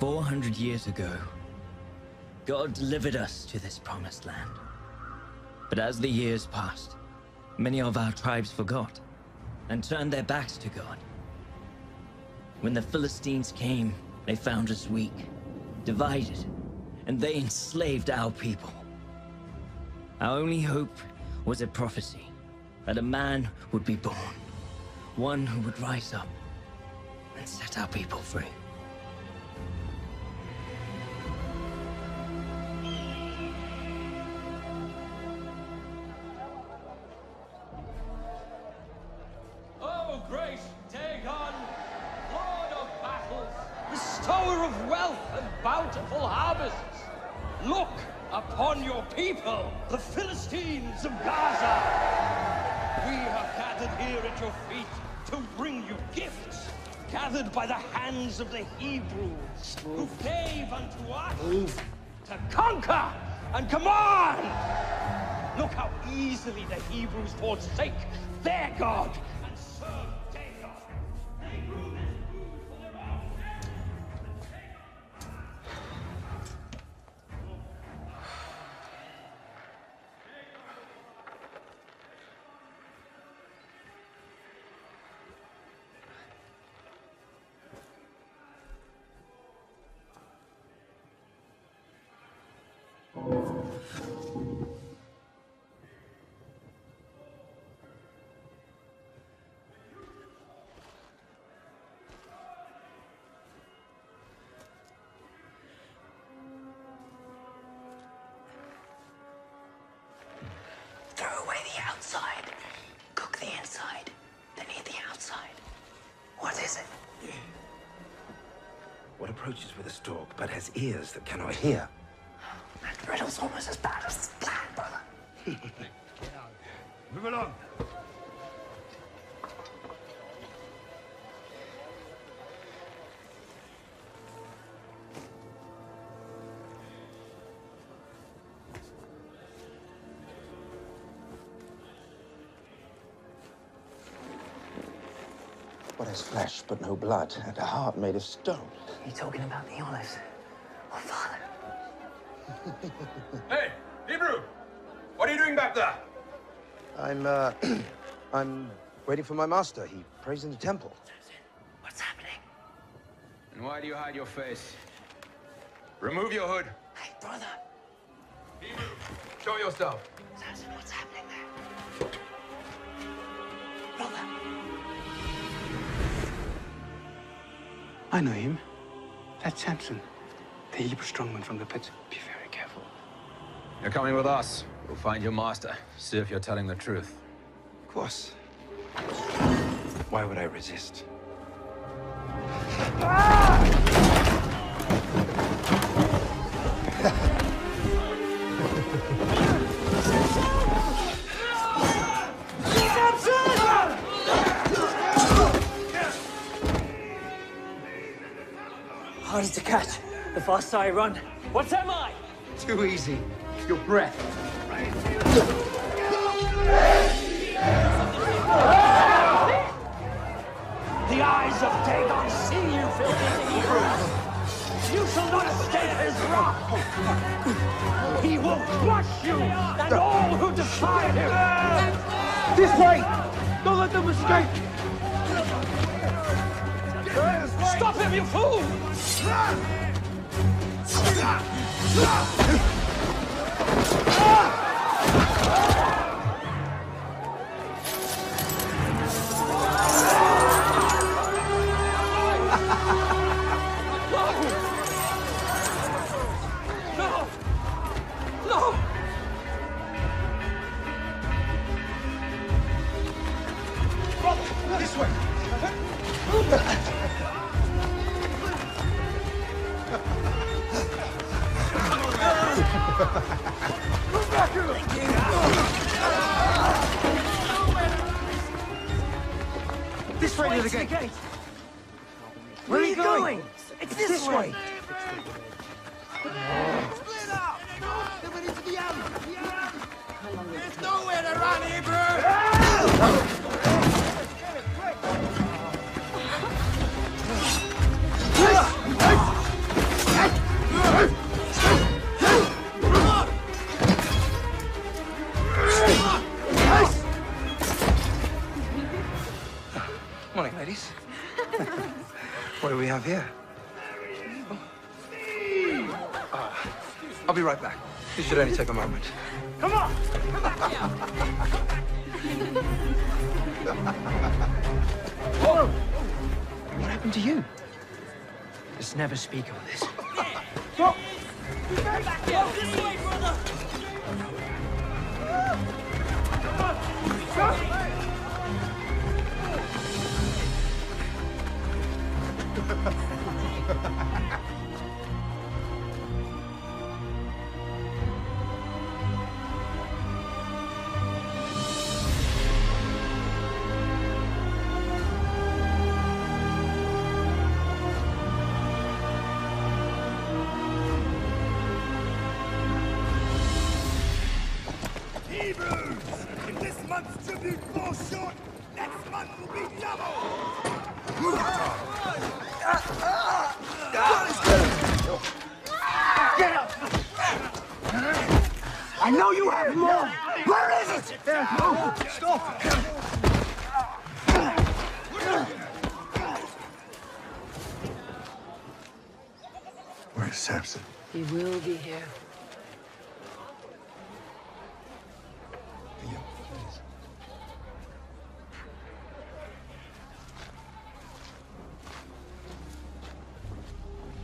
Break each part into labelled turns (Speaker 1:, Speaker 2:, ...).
Speaker 1: 400 years ago, God delivered us to this promised land. But as the years passed, many of our tribes forgot and turned their backs to God. When the Philistines came, they found us weak, divided, and they enslaved our people. Our only hope was a prophecy that a man would be born, one who would rise up and set our people free.
Speaker 2: Oh, great Dagon, Lord of battles, bestower of wealth and bountiful harvests, look upon your people, the Philistines of Gaza. We have gathered here at your feet to bring you gifts, gathered by the hands of the Hebrews, who gave unto us to conquer and command. Look how easily the Hebrews forsake their God and serve Dagon. They grew this food for their own.
Speaker 1: Throw away the outside, cook the inside, then eat the outside. What is it?
Speaker 3: What approaches with a stalk but has ears that cannot hear?
Speaker 1: That riddle's almost as bad as the plan, brother.
Speaker 3: Move along. What is flesh but no blood, and a heart made of stone?
Speaker 1: You talking about the olives? Oh, Father.
Speaker 4: Hey, Hebrew! What are you doing back there?
Speaker 3: I'm waiting for my master. He prays in the temple.
Speaker 1: What's happening?
Speaker 4: And why do you hide your face? Remove your hood.
Speaker 1: Hey, brother.
Speaker 4: Hebrew, show yourself.
Speaker 1: Samson, what's happening there? Brother.
Speaker 5: I know him. That's Samson, the Hebrew strongman from the pit. Be very careful.
Speaker 4: You're coming with us. We'll find your master. See if you're telling the truth.
Speaker 3: Of course. Why would I resist?
Speaker 1: Harder to catch. The faster I run. What am I?
Speaker 3: Too easy. Your breath.
Speaker 2: The eyes of Dagon see you, filthy Hebrews. You shall not escape his wrath. He will crush you and all who defy him.
Speaker 3: This way! Don't let them escape!
Speaker 2: Stop him, you fool! No!
Speaker 3: Brother, this way! This way to the gate.
Speaker 1: Where are you going? It's this way.
Speaker 6: Split up! Everybody to the alley! There's nowhere to run, Hebrew!
Speaker 3: ladies. What do we have here? I'll be right back. This should only take a moment.
Speaker 6: Come on! Come back here!
Speaker 3: Whoa! What happened to you? Let's never speak of this.
Speaker 6: Stop! Come back here! This way, brother!
Speaker 7: Hebrews! If this month's tribute falls short, next month will be double!
Speaker 6: Get up! I know you have more! Where is it? No! Stop!
Speaker 7: Where's Samson?
Speaker 8: He will be here.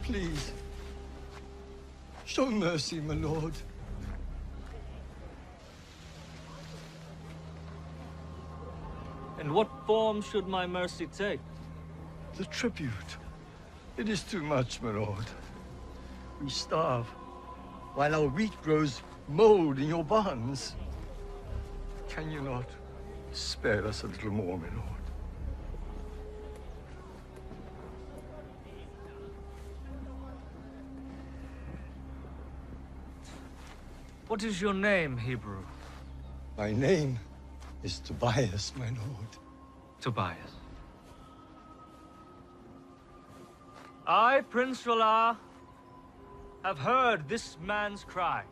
Speaker 9: Please, show mercy, my lord.
Speaker 10: And what form should my mercy take?
Speaker 9: The tribute. It is too much, my lord. We starve, while our wheat grows mold in your barns. Can you not spare us a little more, my lord?
Speaker 10: What is your name, Hebrew?
Speaker 9: My name is Tobias, my lord.
Speaker 10: Tobias. I, Prince R'hllor, have heard this man's cry.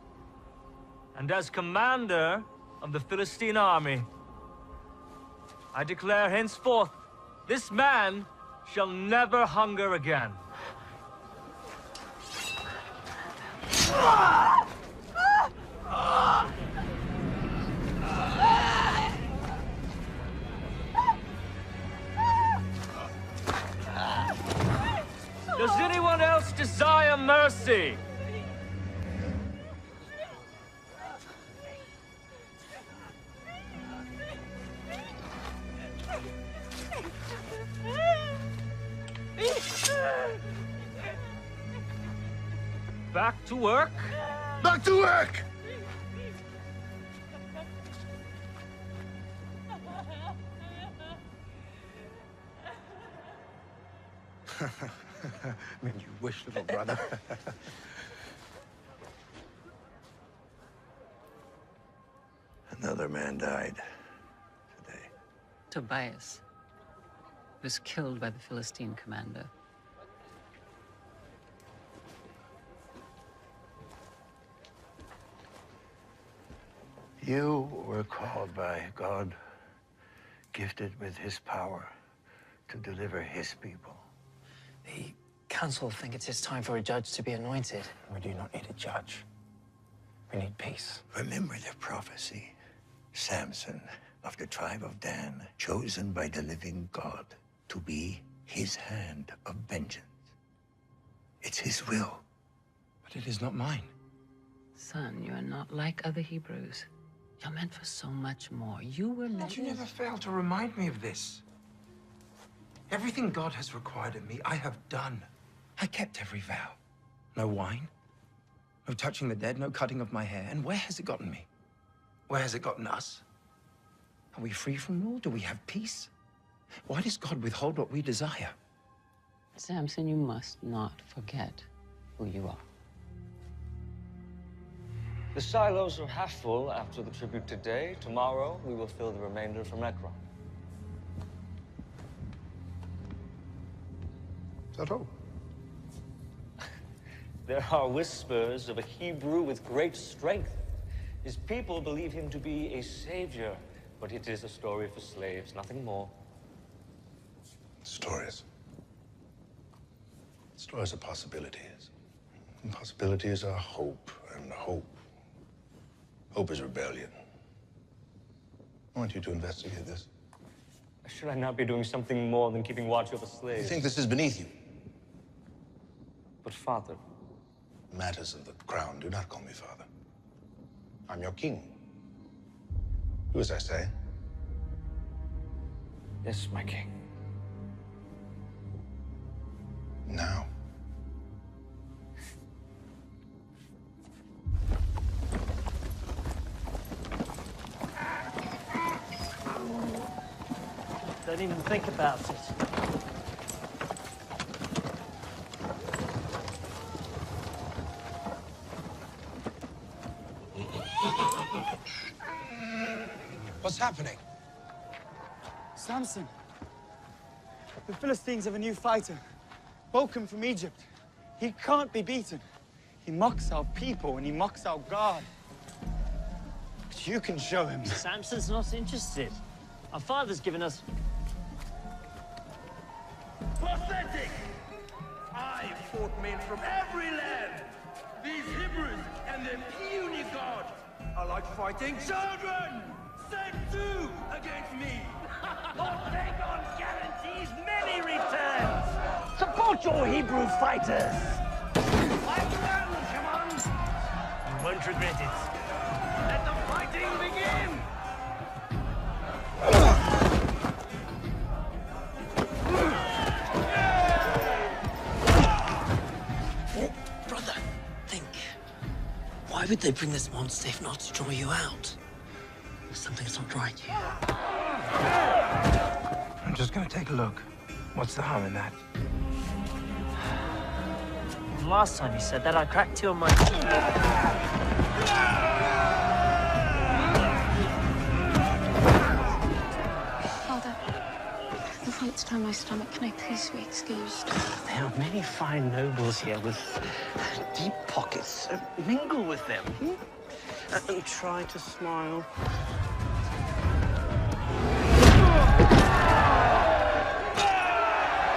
Speaker 10: And as commander of the Philistine army, I declare henceforth, this man shall never hunger again. Does anyone else desire mercy? Back to work?
Speaker 7: Back to work!
Speaker 3: I mean, you wish, little brother.
Speaker 7: Another man died today.
Speaker 8: Tobias was killed by the Philistine commander.
Speaker 7: You were called by God, gifted with his power to deliver his people.
Speaker 5: The council think it is time for a judge to be anointed. We do not need a judge. We need peace.
Speaker 7: Remember the prophecy. Samson of the tribe of Dan, chosen by the living God to be his hand of vengeance. It's his will.
Speaker 5: But it is not mine.
Speaker 8: Son, you are not like other Hebrews. You're meant for so much more. You were meant...
Speaker 3: But you never fail to remind me of this. Everything God has required of me, I have done. I kept every vow. No wine, no touching the dead, no cutting of my hair. And where has it gotten me? Where has it gotten us? Are we free from rule? Do we have peace? Why does God withhold what we desire?
Speaker 8: Samson, you must not forget who you are.
Speaker 10: The silos are half full after the tribute today. Tomorrow, we will fill the remainder from Ekron.
Speaker 7: Is that all?
Speaker 10: There are whispers of a Hebrew with great strength. His people believe him to be a savior, but it is a story for slaves, nothing more.
Speaker 11: Stories. Stories are possibilities. And possibilities are hope, and hope is rebellion. I want you to investigate this.
Speaker 10: Should I not be doing something more than keeping watch over slaves?
Speaker 11: You think this is beneath you?
Speaker 10: But father...
Speaker 11: Matters of the crown, do not call me father. I'm your king. Do as I say.
Speaker 10: Yes, my king.
Speaker 11: Now.
Speaker 12: Don't even think about it.
Speaker 3: What's happening?
Speaker 13: Samson. The Philistines have a new fighter. Welcome from Egypt. He can't be beaten. He mocks our people and he mocks our God. But you can show him.
Speaker 12: Samson's not interested. Our father's given us...
Speaker 6: Pathetic! I fought men from every land. These Hebrews and their puny God are like fighting children. Set two against me.
Speaker 12: Dagon guarantees many returns. Support your Hebrew fighters. Fight around, come on. You won't regret it. Let the fighting begin.
Speaker 5: Brother, think. Why would they bring this monster if not to draw you out? Something's not right here.
Speaker 3: I'm just gonna take a look. What's the harm in that?
Speaker 12: Last time you said that, I cracked you on my...
Speaker 14: Father, the fights down my stomach. Can I please be excused?
Speaker 5: There are many fine nobles here with deep pockets. Mingle with them. And try to smile.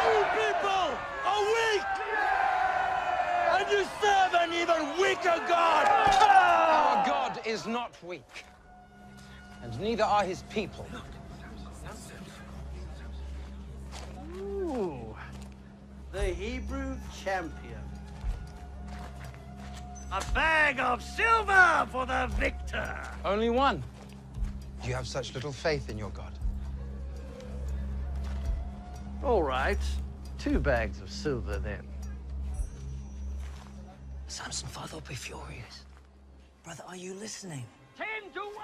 Speaker 6: You people are weak! And you serve an even weaker God!
Speaker 3: Our God is not weak. And neither are his people.
Speaker 15: Ooh, the Hebrew champion.
Speaker 12: A bag of silver for the victor!
Speaker 3: Only one. You have such little faith in your God.
Speaker 15: All right, 2 bags of silver then.
Speaker 5: Samson, father will be furious. Brother, are you listening?
Speaker 12: 10 to 1!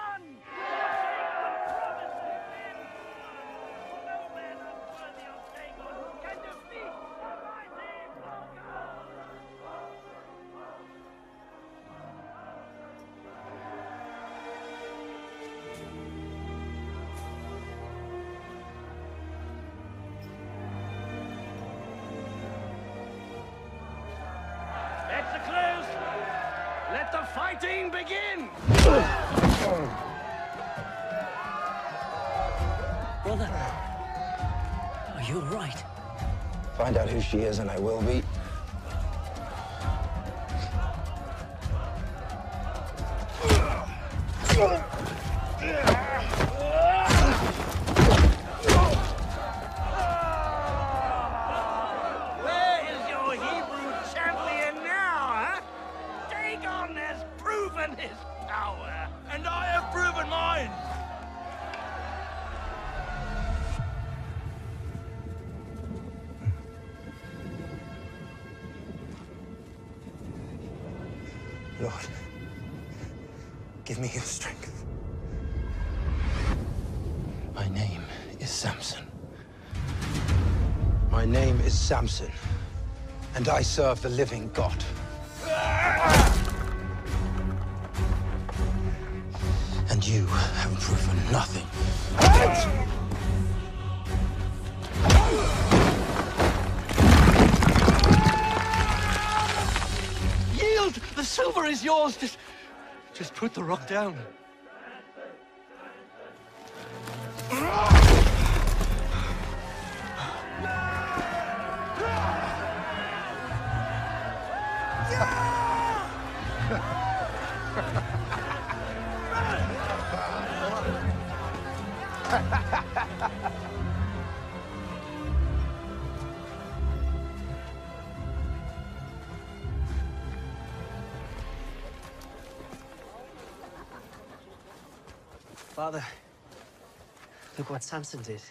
Speaker 12: Let the fighting begin!
Speaker 5: Brother, are you all right?
Speaker 3: Find out who she is and I will be.
Speaker 12: Where is your Hebrew champion now, huh? Dagon has proven his power.
Speaker 6: And I have proven mine!
Speaker 3: Lord, give me your strength. My name is Samson. My name is Samson, and I serve the living God. And you have proven nothing.
Speaker 15: Yield! The silver is yours. Just put the rock down.
Speaker 5: Father, look what Samson did.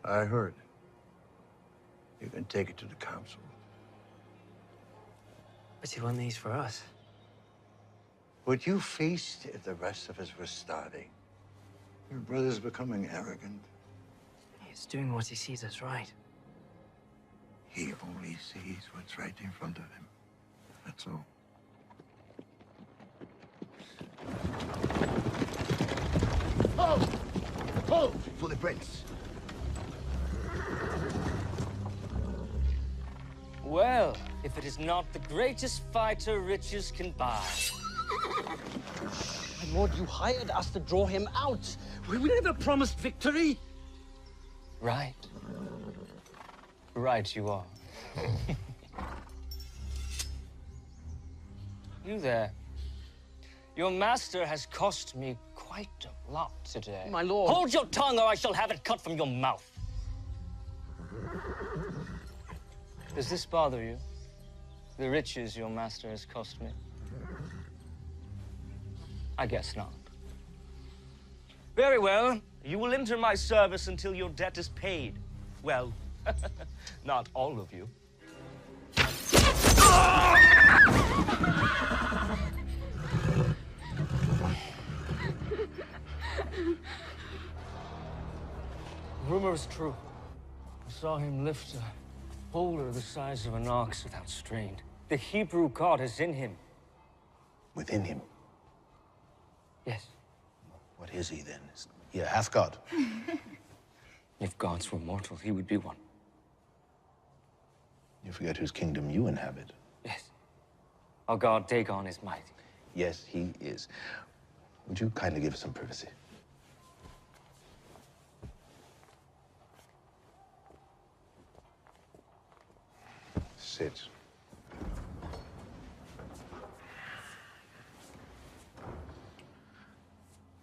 Speaker 7: I heard. You can take it to the council.
Speaker 5: But he won these for us.
Speaker 7: What you faced, if the rest of us were starting. Your brother's becoming arrogant.
Speaker 5: He's doing what he sees as right.
Speaker 7: He only sees what's right in front of him. That's all.
Speaker 16: Hold! Hold for the prince.
Speaker 10: Well, if it is not the greatest fighter riches can buy.
Speaker 12: My lord, you hired us to draw him out. We never promised victory.
Speaker 10: Right. Right you are. You there. Your master has cost me quite a lot today.
Speaker 12: My lord.
Speaker 10: Hold your tongue or I shall have it cut from your mouth. Does this bother you? The riches your master has cost me? I guess not. Very well. You will enter my service until your debt is paid. Well, not all of you. Rumor is true. I saw him lift a boulder the size of an ox without strain. The Hebrew God is in him.
Speaker 11: Within him?
Speaker 10: Yes.
Speaker 11: What is he then? Is he a half-god?
Speaker 10: If gods were mortal, he would be one.
Speaker 11: You forget whose kingdom you inhabit.
Speaker 10: Yes. Our god Dagon is mighty.
Speaker 11: Yes, he is. Would you kindly give us some privacy? Sit.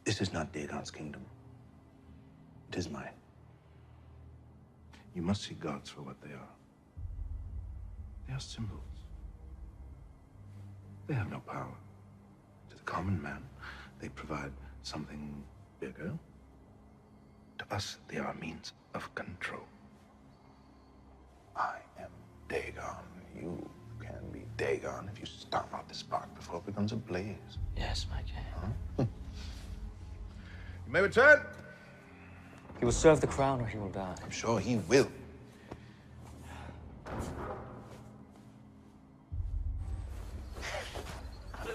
Speaker 11: This is not Dagon's kingdom. It is mine. You must see gods for what they are. They are symbols. They have no power. To the common man, they provide something bigger. To us, they are a means of control. I am Dagon. You can be Dagon if you stomp out the spark before it becomes a blaze.
Speaker 5: Yes, my king.
Speaker 11: Huh? You may return.
Speaker 10: He will serve the crown or he will die.
Speaker 11: I'm sure he will.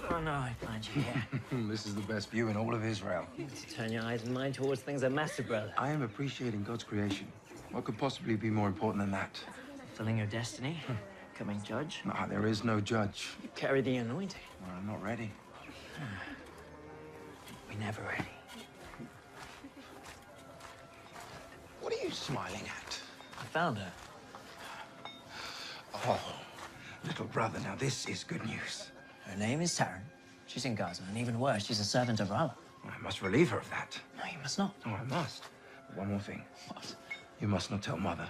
Speaker 5: Oh, no, I find you here.
Speaker 3: This is the best view in all of Israel.
Speaker 5: To turn your eyes and mind towards things that matter, brother.
Speaker 3: I am appreciating God's creation. What could possibly be more important than that?
Speaker 5: Fulfilling your destiny, becoming judge.
Speaker 3: No, there is no judge.
Speaker 5: You carry the anointing.
Speaker 3: Well, I'm not ready.
Speaker 5: We're never ready.
Speaker 3: What are you smiling at?
Speaker 5: I found her.
Speaker 3: Oh, little brother, now this is good news.
Speaker 5: Her name is Taryn. She's in Gaza, and even worse, she's a servant of Allah.
Speaker 3: I must relieve her of that.
Speaker 5: No, you must not.
Speaker 3: No, I must. But one more thing.
Speaker 5: What?
Speaker 3: You must not tell Mother.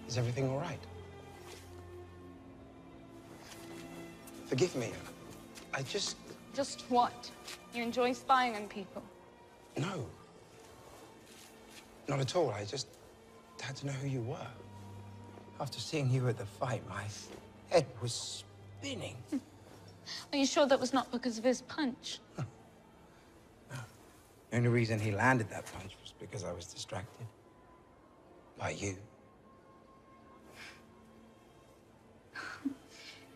Speaker 3: Is everything all right? Forgive me. I just...
Speaker 14: Just what? You enjoy spying on people?
Speaker 3: No. Not at all. I just had to know who you were. After seeing you at the fight, my head was spinning.
Speaker 14: Are you sure that was not because of his punch?
Speaker 3: The only reason he landed that punch was because I was distracted. By you.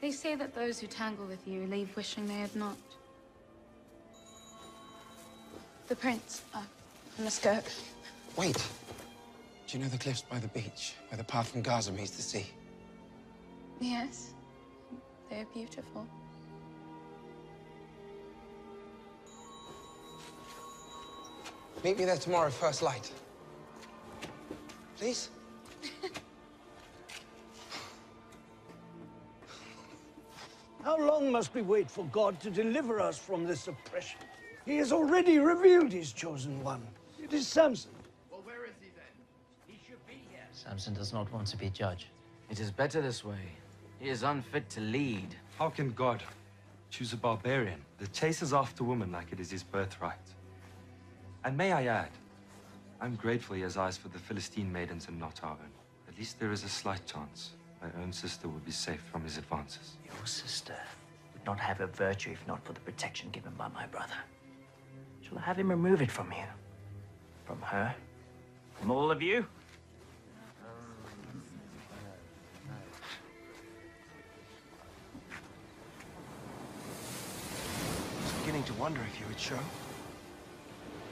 Speaker 14: They say that those who tangle with you leave wishing they had not. The prince. I must go.
Speaker 3: Wait. Do you know the cliffs by the beach, where the path from Gaza meets the sea?
Speaker 14: Yes. They're beautiful.
Speaker 3: Meet me there tomorrow, first light. Please?
Speaker 12: How long must we wait for God to deliver us from this oppression? He has already revealed his chosen one. It is Samson.
Speaker 16: Well, where is he then? He should be here.
Speaker 5: Samson does not want to be judge.
Speaker 17: It is better this way. He is unfit to lead.
Speaker 18: How can God choose a barbarian that chases after women like it is his birthright? And may I add, I'm grateful he has eyes for the Philistine maidens and not our own. At least there is a slight chance my own sister would be safe from his advances.
Speaker 5: Your sister would not have a virtue if not for the protection given by my brother. Shall I have him remove it from you? From her? From all of you?
Speaker 3: I was beginning to wonder if you would show.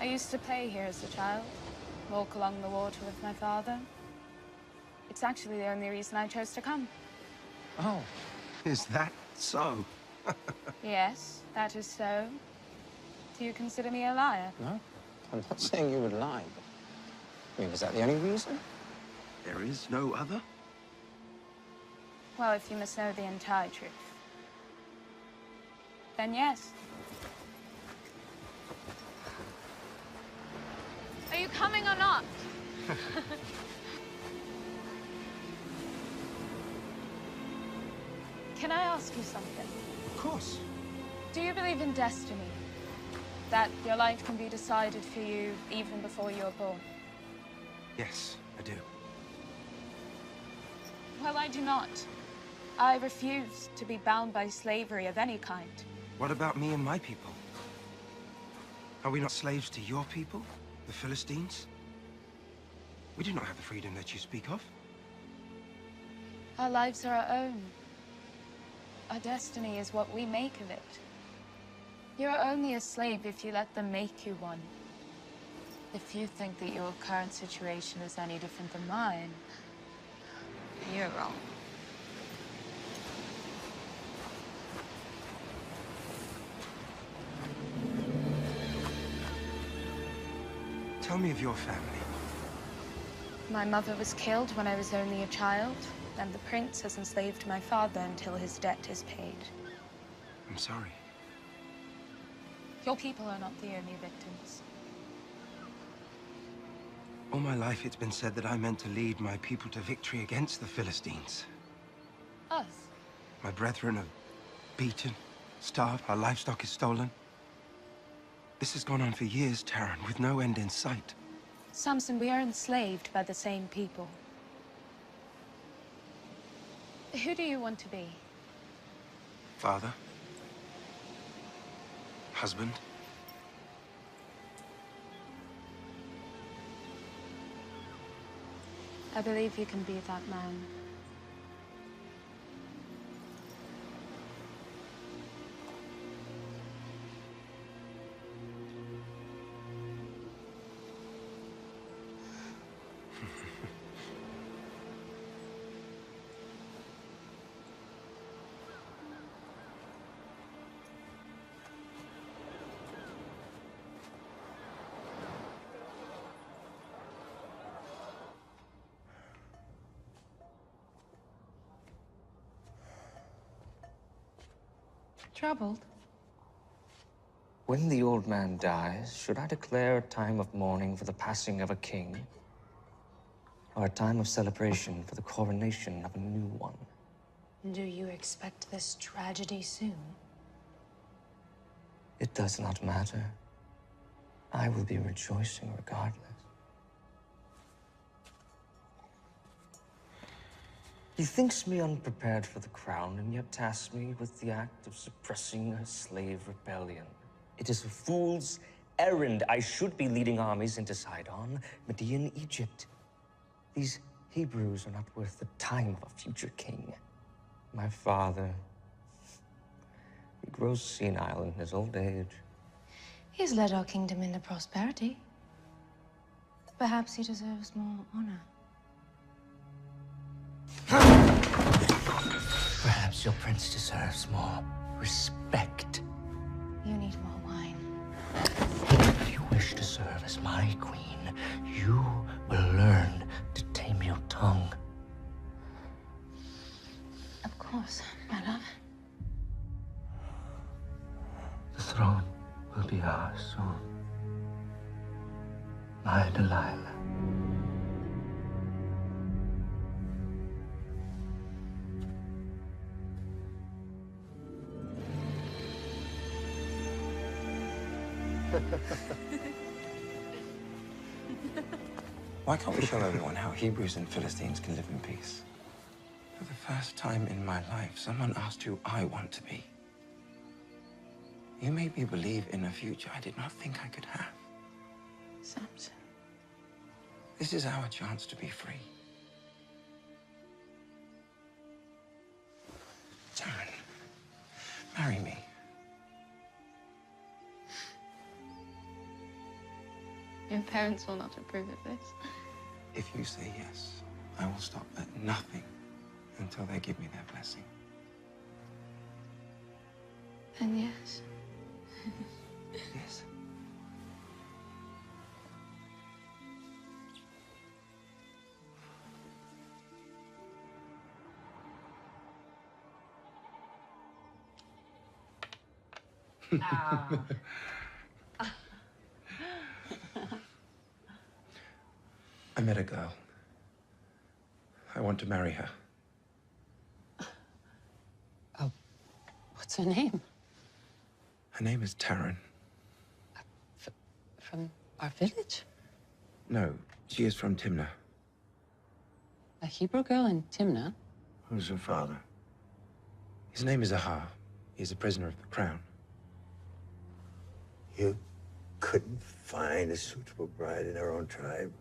Speaker 14: I used to play here as a child, walk along the water with my father. It's actually the only reason I chose to come.
Speaker 3: Oh, is that so?
Speaker 14: Yes, that is so. Do you consider me a liar?
Speaker 3: No, I'm not saying you would lie, but... I mean, is that the only reason?
Speaker 12: There is no other?
Speaker 14: Well, if you must know the entire truth, then yes. Are you coming or not? Can I ask you something?
Speaker 3: Of course.
Speaker 14: Do you believe in destiny? That your life can be decided for you even before you're born?
Speaker 3: Yes, I do.
Speaker 14: Well, I do not. I refuse to be bound by slavery of any kind.
Speaker 3: What about me and my people? Are we not slaves to your people, the Philistines? We do not have the freedom that you speak of.
Speaker 14: Our lives are our own. Our destiny is what we make of it. You're only a slave if you let them make you one. If you think that your current situation is any different than mine, you're wrong.
Speaker 3: Tell me of your family.
Speaker 14: My mother was killed when I was only a child, and the prince has enslaved my father until his debt is paid.
Speaker 3: I'm sorry.
Speaker 14: Your people are not the only victims.
Speaker 3: All my life it's been said that I meant to lead my people to victory against the Philistines.
Speaker 14: Us?
Speaker 3: My brethren are beaten, starved, our livestock is stolen. This has gone on for years, Taran, with no end in sight.
Speaker 14: Samson, we are enslaved by the same people. Who do you want to be?
Speaker 3: Father? Husband?
Speaker 14: I believe you can be that man. Troubled?
Speaker 17: When the old man dies, should I declare a time of mourning for the passing of a king? Or a time of celebration for the coronation of a new one?
Speaker 14: Do you expect this tragedy soon?
Speaker 17: It does not matter. I will be rejoicing regardless. He thinks me unprepared for the crown, and yet tasks me with the act of suppressing a slave rebellion. It is a fool's errand. I should be leading armies into Sidon, Median, Egypt. These Hebrews are not worth the time of a future king. My father, he grows senile in his old age.
Speaker 19: He has led our kingdom into prosperity. Perhaps he deserves more honor.
Speaker 7: Perhaps your prince deserves more respect.
Speaker 19: You need more wine.
Speaker 7: If you wish to serve as my queen, you will learn to tame your tongue.
Speaker 19: Of course, my love.
Speaker 7: The throne will be ours soon. My Delilah.
Speaker 3: Why can't we show everyone how Hebrews and Philistines can live in peace? For the first time in my life, someone asked who I want to be. You made me believe in a future I did not think I could have.
Speaker 19: Samson.
Speaker 3: This is our chance to be free. Taryn, marry me.
Speaker 14: Your parents will not approve of this.
Speaker 3: If you say yes, I will stop at nothing until they give me their blessing.
Speaker 14: Then yes.
Speaker 3: Yes. I met a girl. I want to marry her.
Speaker 8: Oh, what's her name?
Speaker 3: Her name is Taryn.
Speaker 8: From our village?
Speaker 3: No, she is from Timnah.
Speaker 8: A Hebrew girl in Timnah?
Speaker 7: Who's her father?
Speaker 3: His name is Ahar. He is a prisoner of the crown.
Speaker 7: You couldn't find a suitable bride in our own tribe.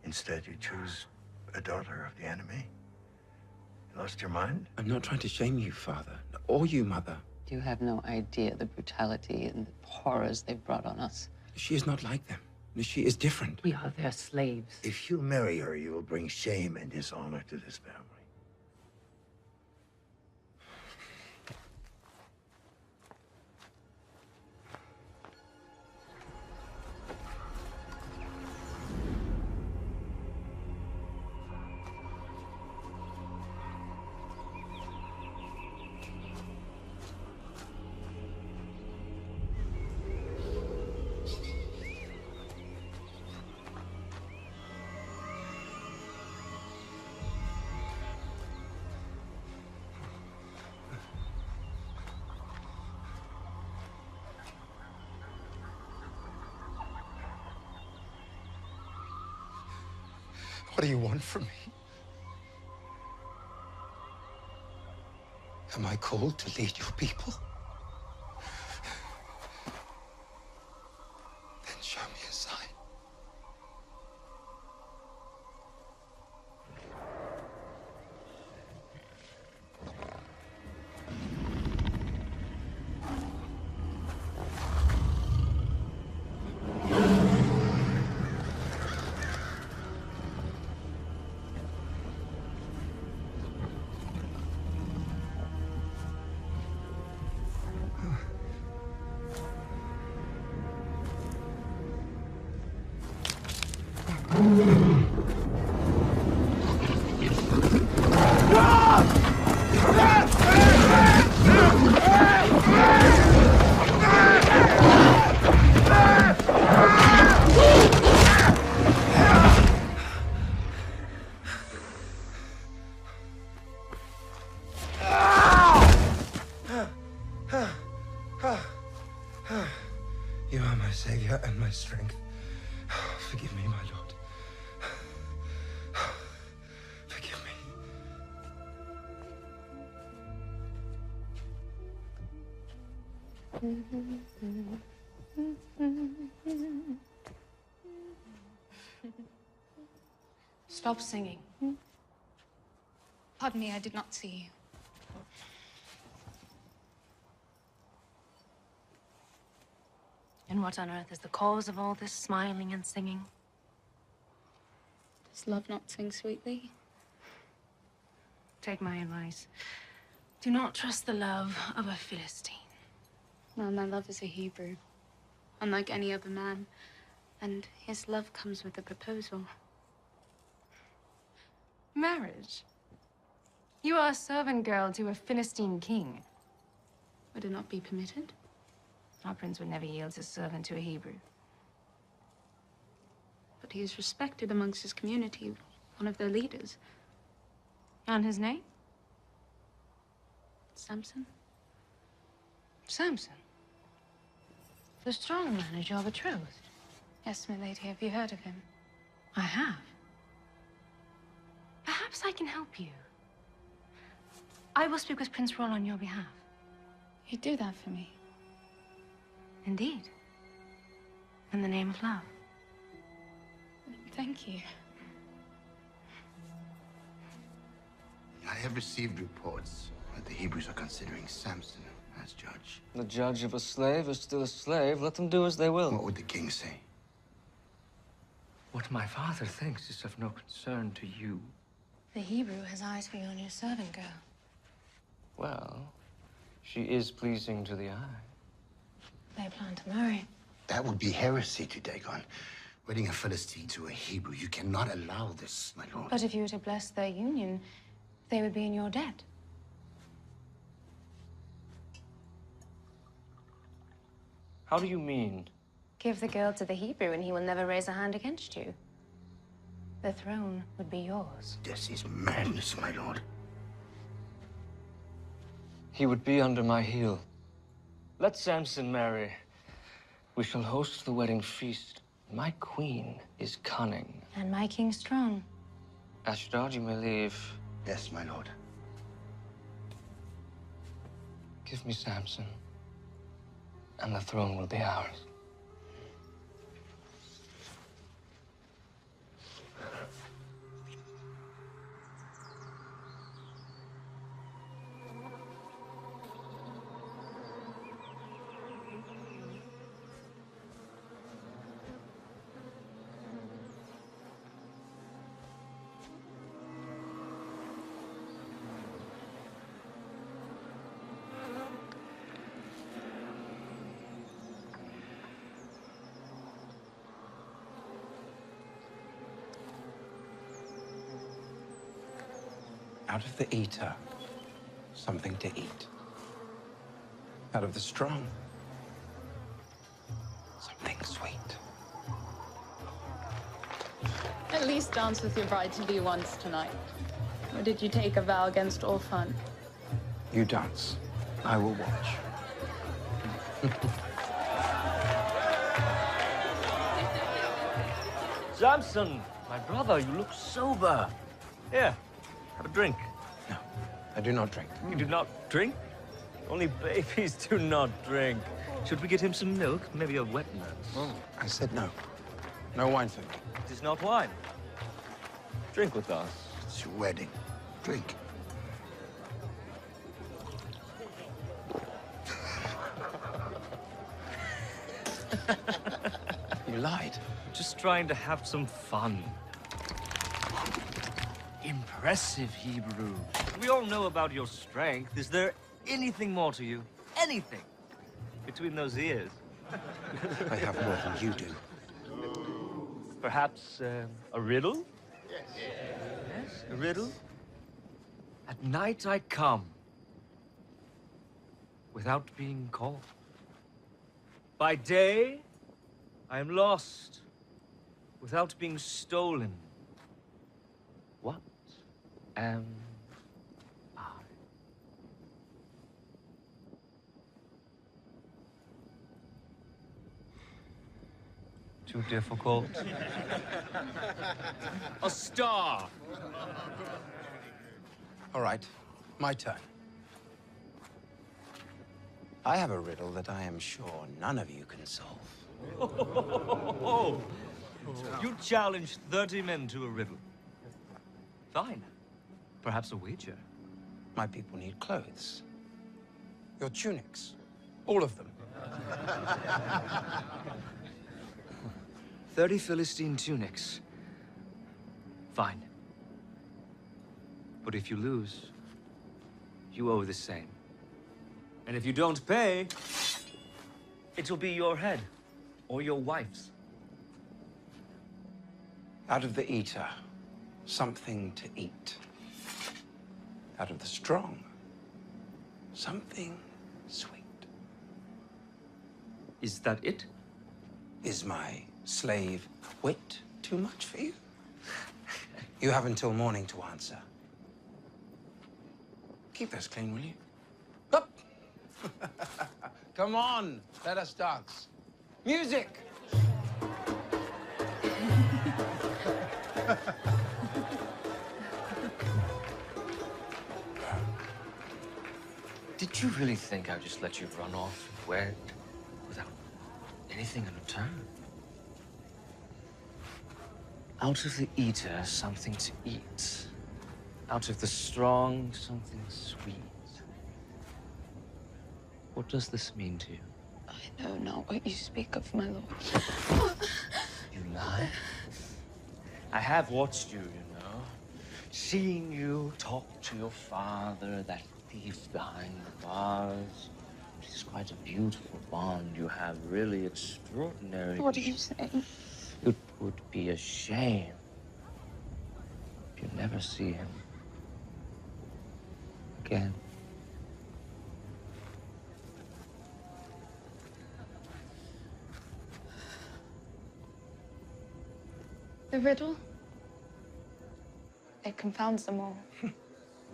Speaker 7: Instead, you choose a daughter of the enemy. You lost your mind?
Speaker 3: I'm not trying to shame you, Father, or you, Mother.
Speaker 8: You have no idea the brutality and the horrors they've brought on us.
Speaker 3: She is not like them. She is different.
Speaker 8: We are their slaves.
Speaker 7: If you marry her, you will bring shame and dishonor to this family.
Speaker 3: What do you want from me? Am I called to lead your people? Then show me a sign. You are my savior and my strength. Forgive me, my Lord. Forgive me.
Speaker 19: Stop singing.
Speaker 14: Pardon me, I did not see you.
Speaker 19: And what on earth is the cause of all this smiling and singing?
Speaker 14: Does love not sing sweetly?
Speaker 19: Take my advice. Do not trust the love of a Philistine.
Speaker 14: No, my love is a Hebrew, unlike any other man. And his love comes with a proposal.
Speaker 19: Marriage? You are a servant girl to a Philistine king.
Speaker 14: Would it not be permitted?
Speaker 19: Our prince would never yield his servant to a Hebrew.
Speaker 14: But he is respected amongst his community, one of their leaders.
Speaker 19: And his name?
Speaker 14: Samson?
Speaker 19: Samson? The strong man is your betrothed?
Speaker 14: Yes, my lady. Have you heard of him?
Speaker 19: I have. Perhaps I can help you. I will speak with Prince Roll on your behalf.
Speaker 14: You'd do that for me?
Speaker 19: Indeed. In the name of love.
Speaker 14: Thank you.
Speaker 7: I have received reports that the Hebrews are considering Samson as judge.
Speaker 17: The judge of a slave is still a slave. Let them do as they will.
Speaker 7: What would the king say?
Speaker 17: What my father thinks is of no concern to you.
Speaker 19: The Hebrew has eyes for your new servant girl.
Speaker 17: Well, she is pleasing to the eye.
Speaker 19: They plan to marry.
Speaker 7: That would be heresy to Dagon. Wedding a Philistine to a Hebrew. You cannot allow this, my lord.
Speaker 19: But if you were to bless their union, they would be in your debt.
Speaker 17: How do you mean?
Speaker 19: Give the girl to the Hebrew and he will never raise a hand against you. The throne would be yours.
Speaker 7: This is madness, my lord.
Speaker 17: He would be under my heel. Let Samson marry. We shall host the wedding feast. My queen is cunning.
Speaker 19: And my king strong.
Speaker 17: Ashdod, you may leave.
Speaker 7: Yes, my lord.
Speaker 17: Give me Samson, and the throne will be ours.
Speaker 3: Out of the eater, something to eat. Out of the strong, something sweet.
Speaker 14: At least dance with your bride-to-be once tonight. Or did you take a vow against all fun?
Speaker 3: You dance. I will watch.
Speaker 10: Samson, my brother, you look sober. Here, have a drink.
Speaker 3: No, I do not drink.
Speaker 10: You do not drink? Only babies do not drink. Should we get him some milk? Maybe a wet nurse?
Speaker 3: Oh, I said no. No wine for me.
Speaker 10: It is not wine. Drink with us.
Speaker 7: It's your wedding. Drink.
Speaker 3: You lied.
Speaker 10: Just trying to have some fun. Impressive Hebrew. We all know about your strength. Is there anything more to you? Anything? Between those ears?
Speaker 3: I have more than you do.
Speaker 10: Perhaps a riddle? Yes, a riddle? At night I come, without being called. By day, I am lost, without being stolen. What am I? Too difficult? A star!
Speaker 3: All right, my turn. I have a riddle that I am sure none of you can solve.
Speaker 10: You challenged 30 men to a riddle.
Speaker 18: Fine. Perhaps a wager.
Speaker 3: My people need clothes. Your tunics. All of them.
Speaker 18: 30 Philistine tunics. Fine. But if you lose, you owe the same. And if you don't pay, it'll be your head or your wife's.
Speaker 3: Out of the eater, something to eat. Out of the strong, something sweet.
Speaker 18: Is that it?
Speaker 3: Is my slave wit too much for you? You have until morning to answer. Keep those clean, will you? Up! Come on, let us dance. Music!
Speaker 17: Did you really think I'd just let you run off and wed without anything in return? Out of the eater, something to eat. Out of the strong, something sweet. What does this mean to you?
Speaker 14: I know not what you speak of, my lord.
Speaker 17: You lie? I have watched you, you know. Seen you talk to your father, that thief behind the bars. It is quite a beautiful bond you have, really extraordinary.
Speaker 14: What are you saying?
Speaker 17: It would be a shame if you never see him again.
Speaker 14: The riddle? It confounds them all.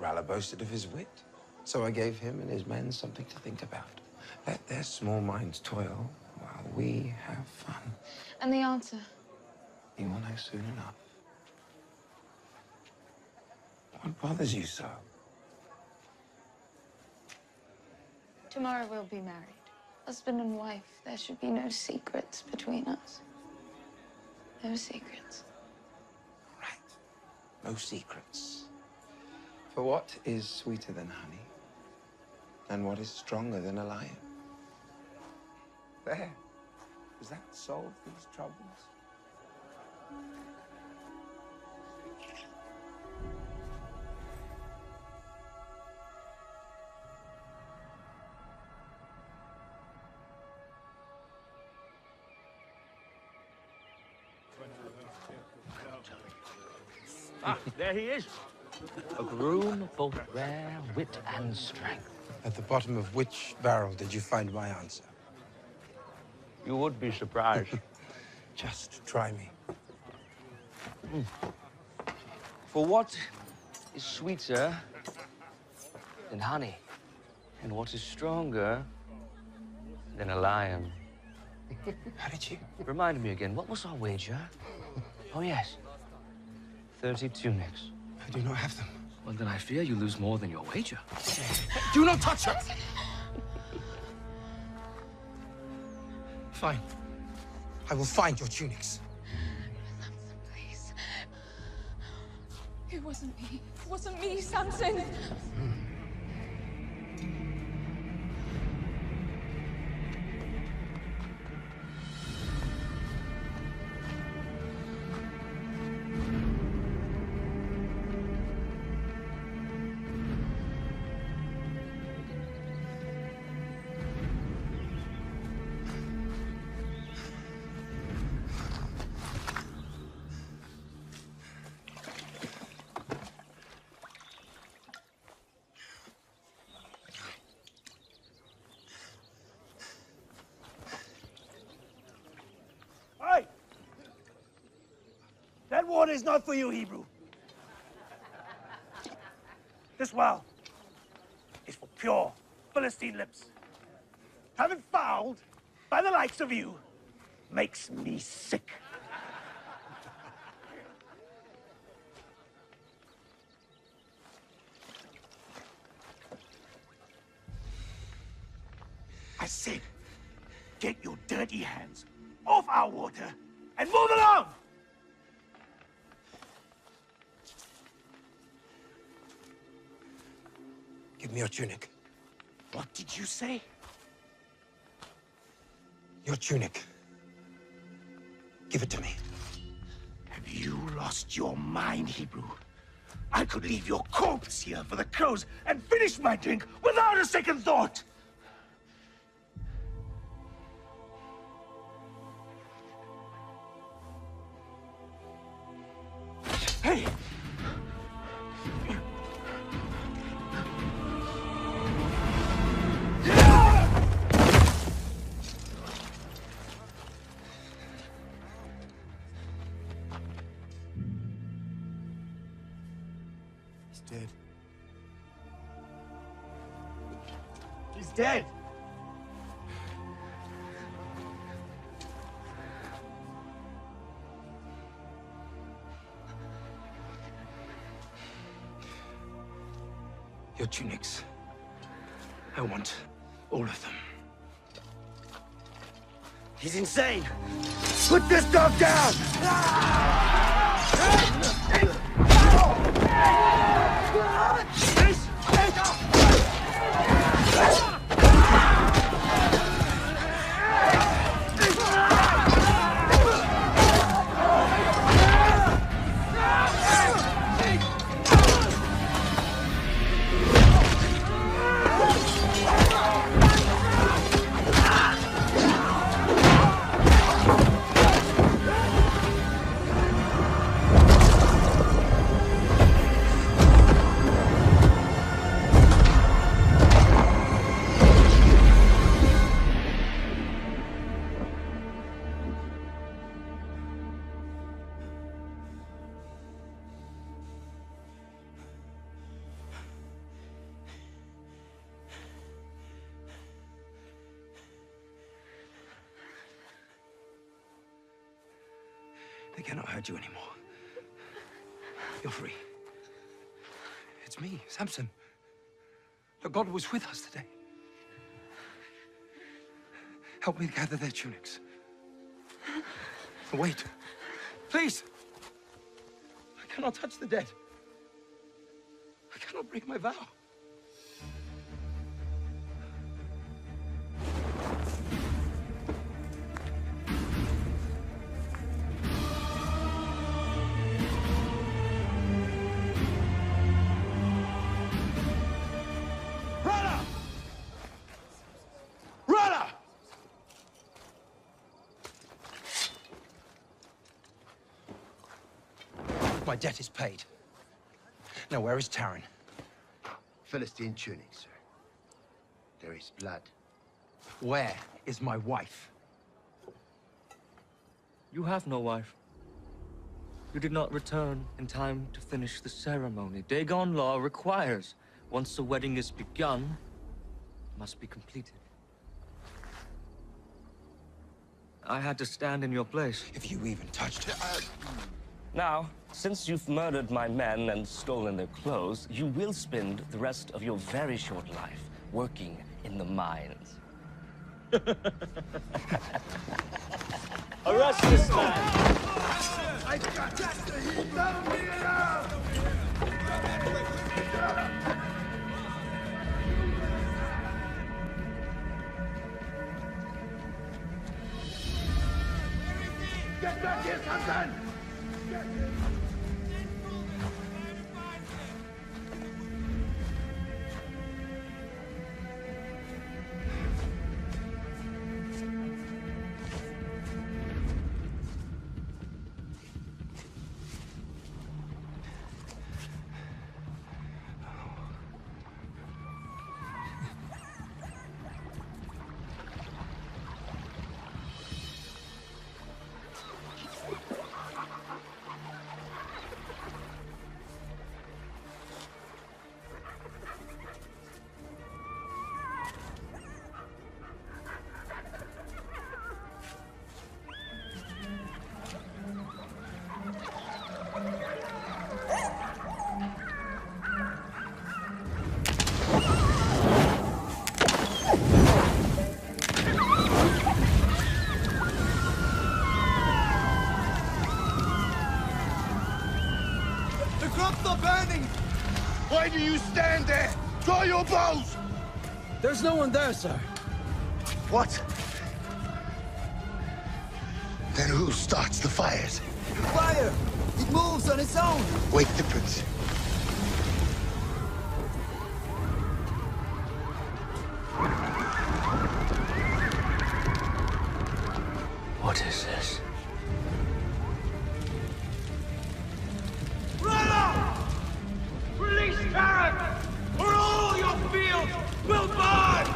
Speaker 3: Ralla boasted of his wit, so I gave him and his men something to think about. Let their small minds toil while we have fun.
Speaker 14: And the answer?
Speaker 3: You will know soon enough. What bothers you so?
Speaker 14: Tomorrow we'll be married. Husband and wife. There should be no secrets between us. No secrets.
Speaker 3: No secrets. For what is sweeter than honey? And what is stronger than a lion? There. Does that solve these troubles?
Speaker 10: Ah, there he is.
Speaker 17: A groom of both rare wit and strength.
Speaker 3: At the bottom of which barrel did you find my answer?
Speaker 10: You would be surprised.
Speaker 3: Just try me.
Speaker 17: For what is sweeter than honey? And what is stronger than a lion?
Speaker 3: How did you?
Speaker 17: Remind me again, what was our wager? Oh, yes. 30 tunics.
Speaker 3: I do not have them.
Speaker 17: Well, then I fear you lose more than your wager.
Speaker 3: Do not touch her! Fine. I will find your tunics.
Speaker 14: Please. It wasn't me. It wasn't me, Samson.
Speaker 12: Hey! That water is not for you, Hebrew. This well is for pure Philistine lips. Having fouled by the likes of you makes me sick. I said, get your dirty hands off our water and move along!
Speaker 3: me your tunic.
Speaker 12: What did you say?
Speaker 3: Your tunic. Give it to me.
Speaker 12: Have you lost your mind, Hebrew? I could leave your corpse here for the crows and finish my drink without a second thought! Hey!
Speaker 3: He's dead.
Speaker 12: He's dead!
Speaker 3: Your tunics. I want all of them.
Speaker 12: He's insane! Put this dog down!
Speaker 3: They cannot hurt you anymore. You're free. It's me, Samson. Look, God was with us today. Help me gather their tunics. Wait. Please. I cannot touch the dead. I cannot break my vow. My debt is paid. Now, where is Taran?
Speaker 7: Philistine tunic, sir. There is blood.
Speaker 3: Where is my wife?
Speaker 17: You have no wife. You did not return in time to finish the ceremony. Dagon law requires, once the wedding is begun, it must be completed. I had to stand in your place.
Speaker 3: If you even touched her.
Speaker 10: Now, since you've murdered my men and stolen their clothes, you will spend the rest of your very short life working in the mines.
Speaker 12: Arrest this man!
Speaker 6: I got the heat! Let me out! Get back here, Samson! Why do you stand there? Draw your bows!
Speaker 15: There's no one there, sir.
Speaker 7: What? Then who starts the fires?
Speaker 15: Fire! It moves on its own!
Speaker 7: Wake the prince.
Speaker 5: What is this?
Speaker 6: Brother! Release Karen, or all your fields will burn!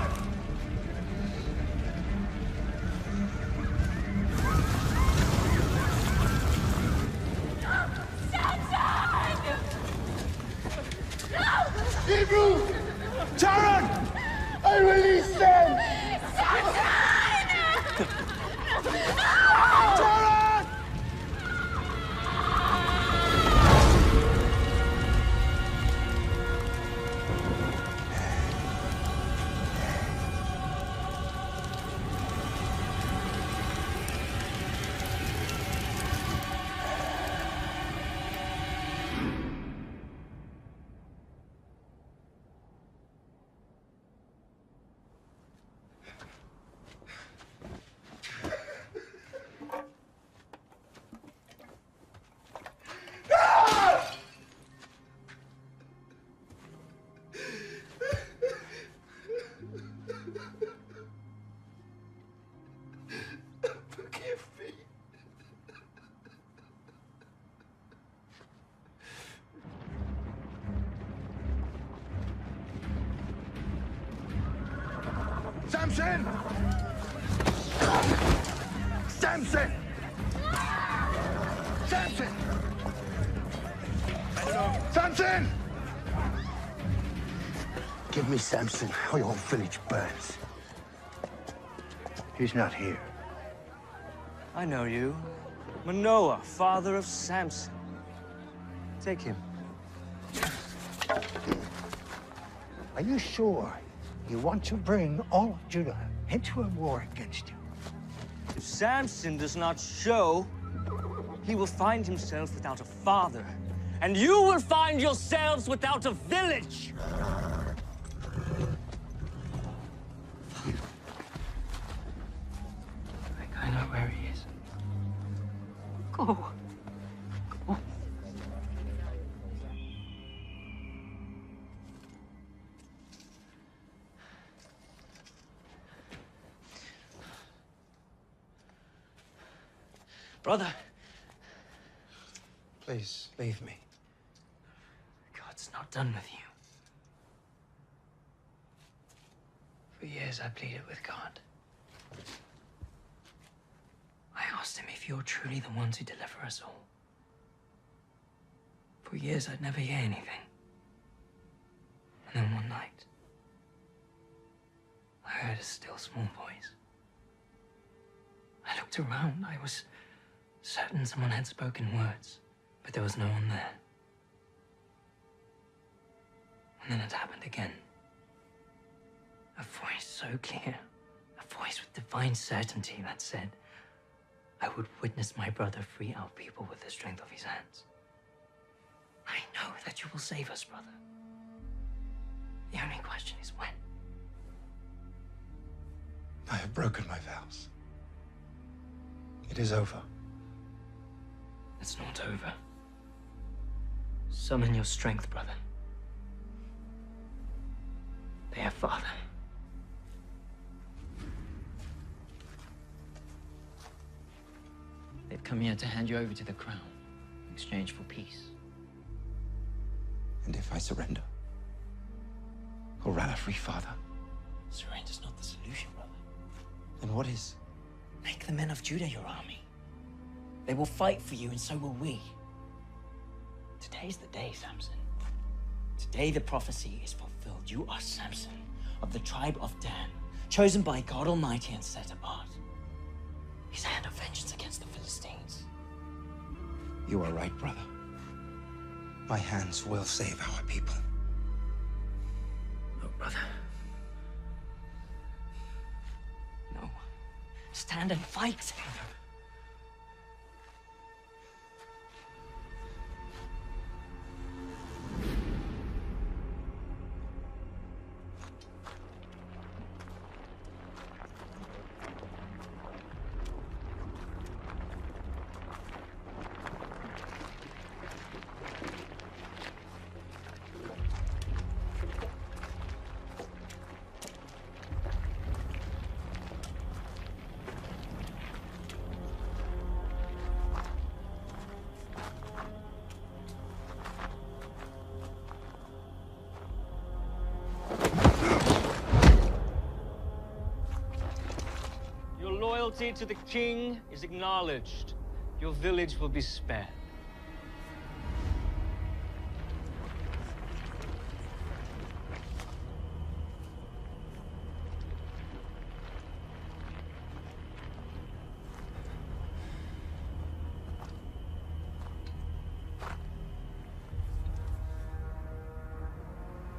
Speaker 6: Hebrew! Taran! I release them! Taran! Forgive me. Samson! Samson! Samson! Samson!
Speaker 7: Give me Samson, or your whole village burns. He's not here.
Speaker 10: I know you. Manoah, father of Samson. Take him.
Speaker 7: Are you sure you want to bring all of Judah into a war against you?
Speaker 10: If Samson does not show, he will find himself without a father, and you will find yourselves without a village.
Speaker 5: I know where he is. Go. Go.
Speaker 3: Brother. Please, leave me.
Speaker 5: God's not done with you. For years I pleaded with God. I asked him if you're truly the ones who deliver us all. For years I'd never hear anything. And then one night, I heard a still small voice. I looked around. I was certain someone had spoken words, but there was no one there. And then it happened again. A voice so clear, a voice with divine certainty that said, I would witness my brother free our people with the strength of his hands. I know that you will save us, brother. The only question is when.
Speaker 3: I have broken my vows. It is over.
Speaker 5: It's not over. Summon your strength, brother. Their father. They've come here to hand you over to the crown in exchange for peace.
Speaker 3: And if I surrender? Or run a free father?
Speaker 5: Surrender's not the solution, brother.
Speaker 3: Then what is?
Speaker 5: Make the men of Judah your army. They will fight for you, and so will we. Today's the day, Samson. Today the prophecy is fulfilled. You are Samson, of the tribe of Dan, chosen by God Almighty and set apart. His hand of vengeance against the Philistines.
Speaker 3: You are right, brother. My hands will save our people.
Speaker 5: No, brother. No. Stand and fight.
Speaker 10: loyalty to the king is acknowledged, your village will be spared.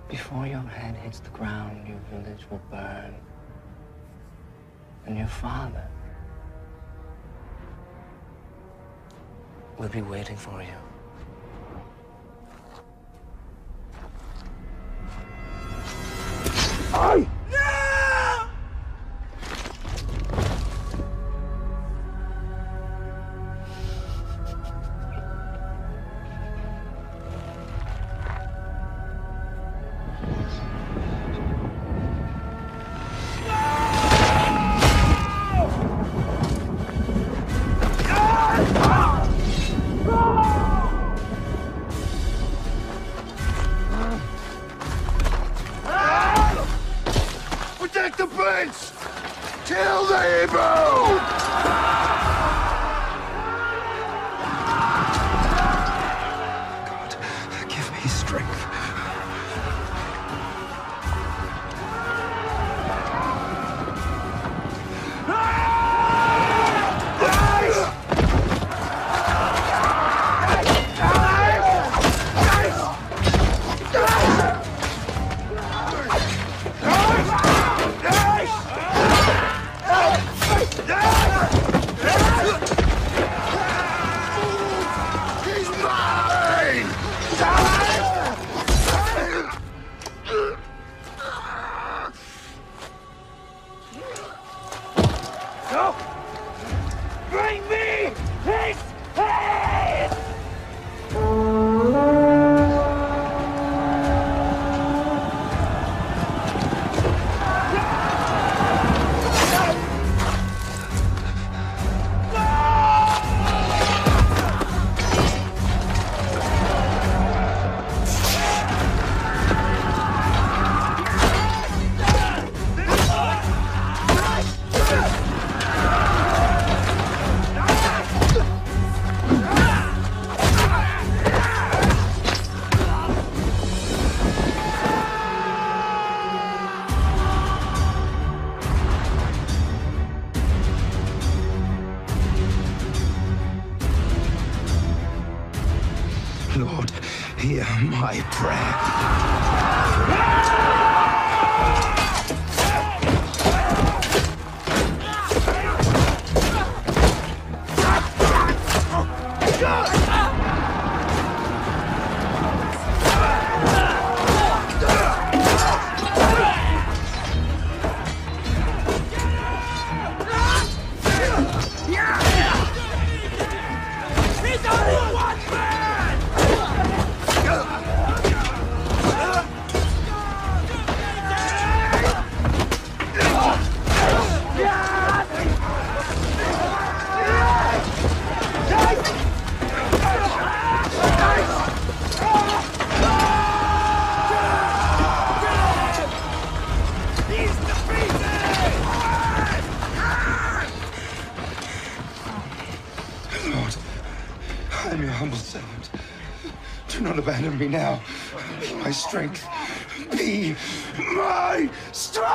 Speaker 17: Before your head hits the ground, your village will burn. And your father will be waiting for you.
Speaker 6: I...
Speaker 7: Protect the prince! Kill the Hebrew!
Speaker 3: God, give me strength.
Speaker 6: No! Bring me his head!
Speaker 3: Lord, hear my prayer.
Speaker 6: He's only one man!
Speaker 3: Lord, I am your humble servant. Do not abandon me now. Be my strength. Be my strength!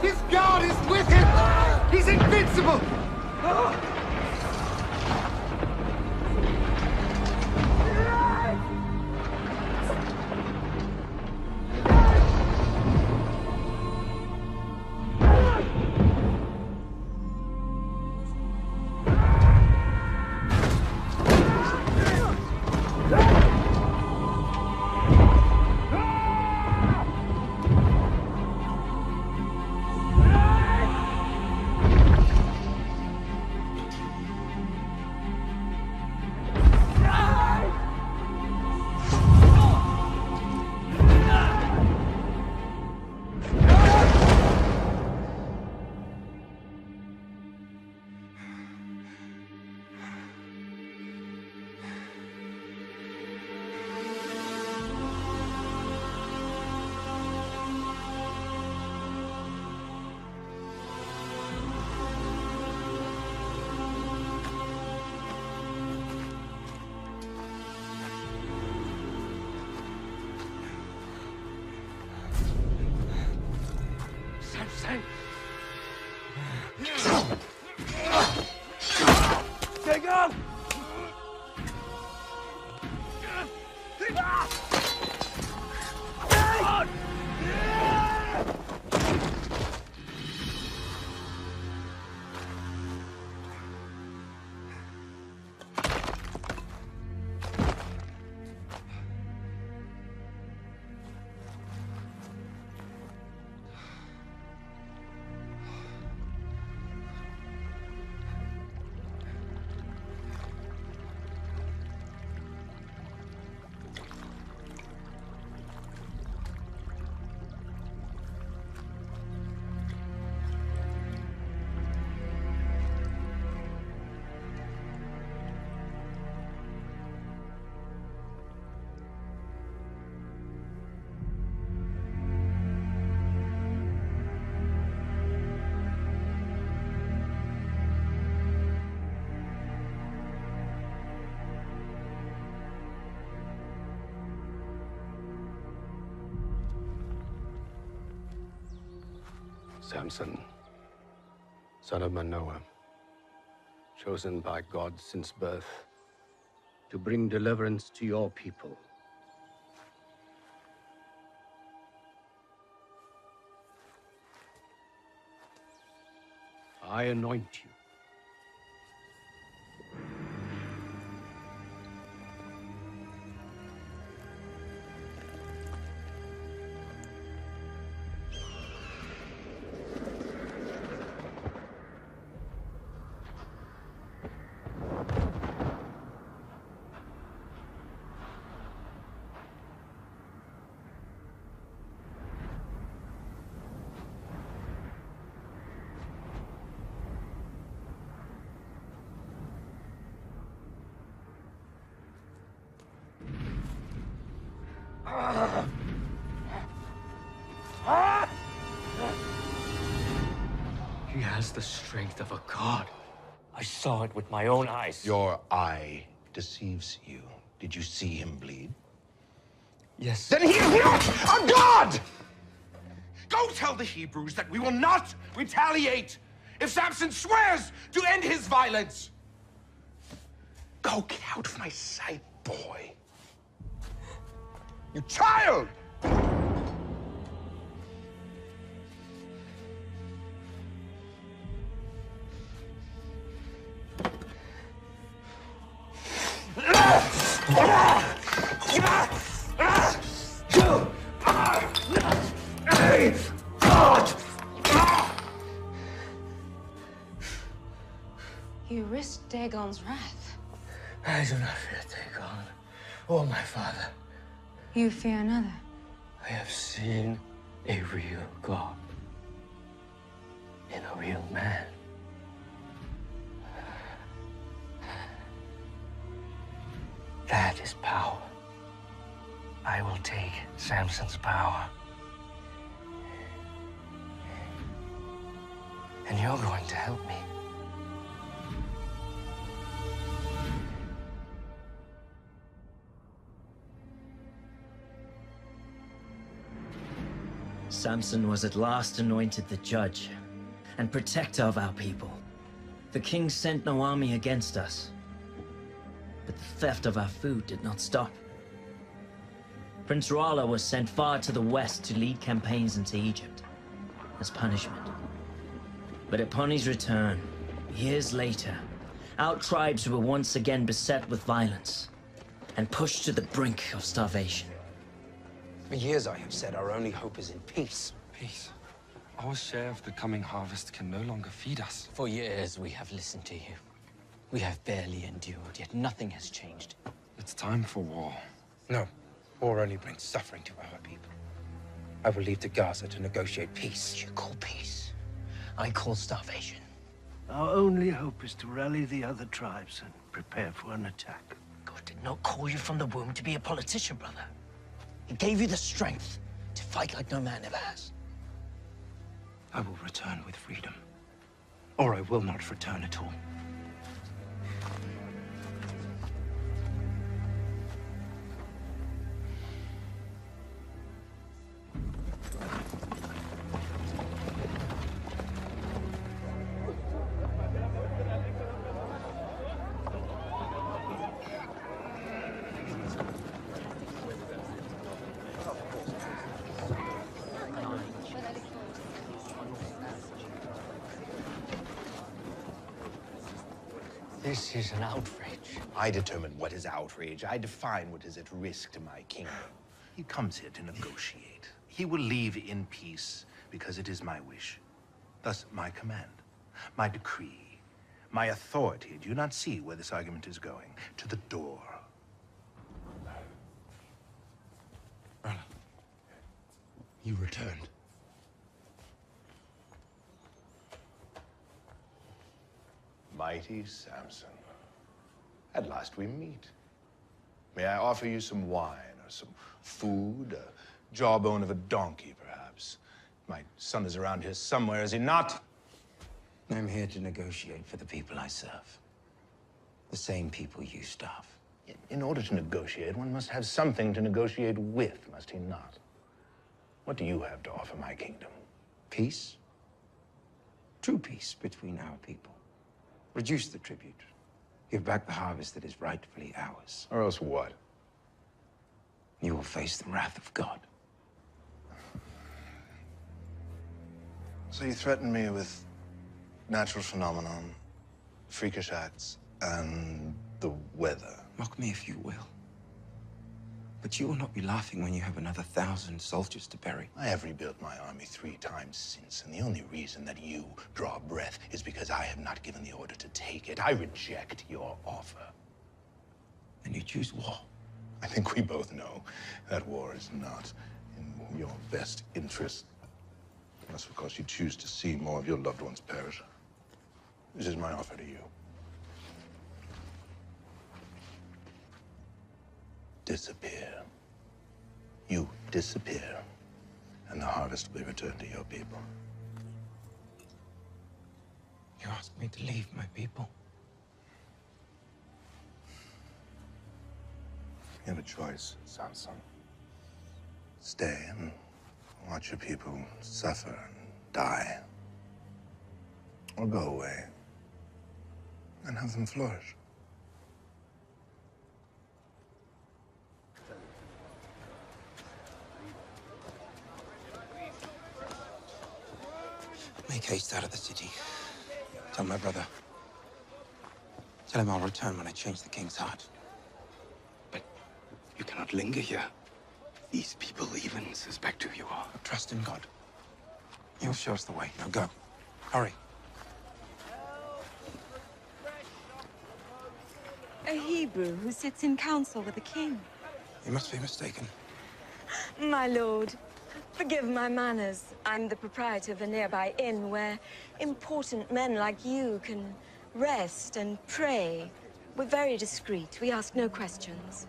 Speaker 6: His God is with him! He's invincible!
Speaker 20: Samson, son of Manoah, chosen by God since birth to bring deliverance to your people. I anoint you.
Speaker 17: He has the strength of a god. I saw it with my own eyes.
Speaker 11: Your eye deceives you. Did you see him bleed?
Speaker 17: Yes.
Speaker 11: Then he is not a god! Go tell the Hebrews that we will not retaliate if Samson swears to end his violence. Go, get out of my sight, boy. You child!
Speaker 19: You risked Dagon's wrath.
Speaker 17: I do not fear Dagon or my father.
Speaker 19: You fear another.
Speaker 17: I have seen a real God in a real man. That is power. I will take Samson's power. And you're going to help me.
Speaker 1: Samson was at last anointed the judge and protector of our people. The king sent no army against us, but the theft of our food did not stop. Prince Rala was sent far to the west to lead campaigns into Egypt as punishment. But upon his return, years later, our tribes were once again beset with violence and pushed to the brink of starvation.
Speaker 3: For years I have said our only hope is in peace.
Speaker 18: Peace. Our share of the coming harvest can no longer feed us.
Speaker 5: For years we have listened to you. We have barely endured, yet nothing has changed.
Speaker 18: It's time for war.
Speaker 3: No. War only brings suffering to our people. I will leave to Gaza to negotiate peace.
Speaker 5: You call peace. I call starvation.
Speaker 15: Our only hope is to rally the other tribes and prepare for an attack.
Speaker 5: God did not call you from the womb to be a politician, brother. He gave you the strength to fight like no man ever has.
Speaker 3: I will return with freedom, or I will not return at all.
Speaker 5: This is an outrage.
Speaker 11: I determine what is outrage. I define what is at risk to my kingdom. He comes here to negotiate. He will leave in peace because it is my wish. Thus, my command, my decree, my authority. Do you not see where this argument is going? To the door.
Speaker 3: You returned.
Speaker 11: Mighty Samson. At last we meet. May I offer you some wine or some food, a jawbone of a donkey, perhaps? My son is around here somewhere, is he not?
Speaker 3: I'm here to negotiate for the people I serve. The same people you starve.
Speaker 11: In order to negotiate, one must have something to negotiate with, must he not? What do you have to offer my kingdom?
Speaker 3: Peace? true peace between our people. Reduce the tribute. Give back the harvest that is rightfully ours.
Speaker 11: Or else what?
Speaker 3: You will face the wrath of God.
Speaker 11: So you threaten me with natural phenomenon, freakish acts, and the weather.
Speaker 3: Mock me if you will. But you will not be laughing when you have another 1,000 soldiers to bury.
Speaker 11: I have rebuilt my army 3 times since, and the only reason that you draw breath is because I have not given the order to take it. I reject your offer.
Speaker 3: And you choose war.
Speaker 11: I think we both know that war is not in your best interest. That's because you choose to see more of your loved ones perish. This is my offer to you. Disappear. You disappear, and the harvest will be returned to your people.
Speaker 3: You asked me to leave my people.
Speaker 11: You have a choice, Samson. Stay and watch your people suffer and die. Or go away and have them flourish.
Speaker 3: Make haste out of the city. Tell my brother. Tell him I'll return when I change the king's heart.
Speaker 20: But you cannot linger here. These people even suspect who you are.
Speaker 3: Trust in God. He'll show us the way. Now go. Hurry.
Speaker 21: A Hebrew who sits in council with the king.
Speaker 3: You must be mistaken.
Speaker 21: My lord, forgive my manners. I'm the proprietor of a nearby inn where important men like you can rest and pray. We're very discreet. We ask no questions.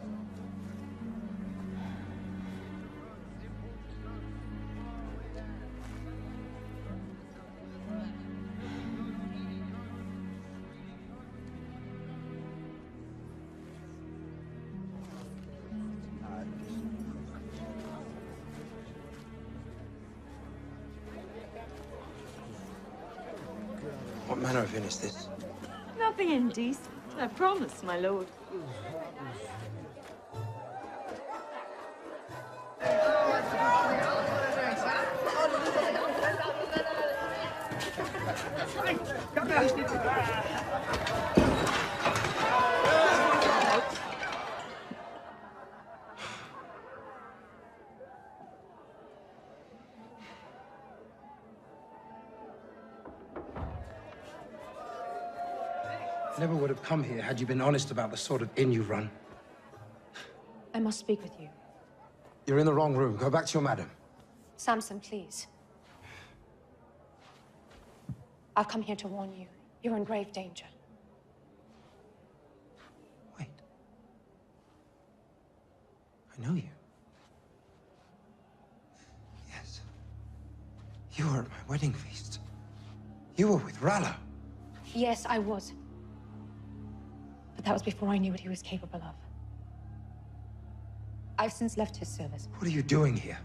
Speaker 3: What manner of inn is this?
Speaker 21: Nothing indecent, I promise, my lord.
Speaker 3: Never would have come here had you been honest about the sort of inn you run.
Speaker 19: I must speak with you.
Speaker 3: You're in the wrong room. Go back to your madam.
Speaker 19: Samson, please. I've come here to warn you. You're in grave danger.
Speaker 3: I know you. Yes. You were at my wedding feast. You were with Ralla.
Speaker 19: Yes, I was. But that was before I knew what he was capable of. I've since left his service.
Speaker 3: What are you doing here?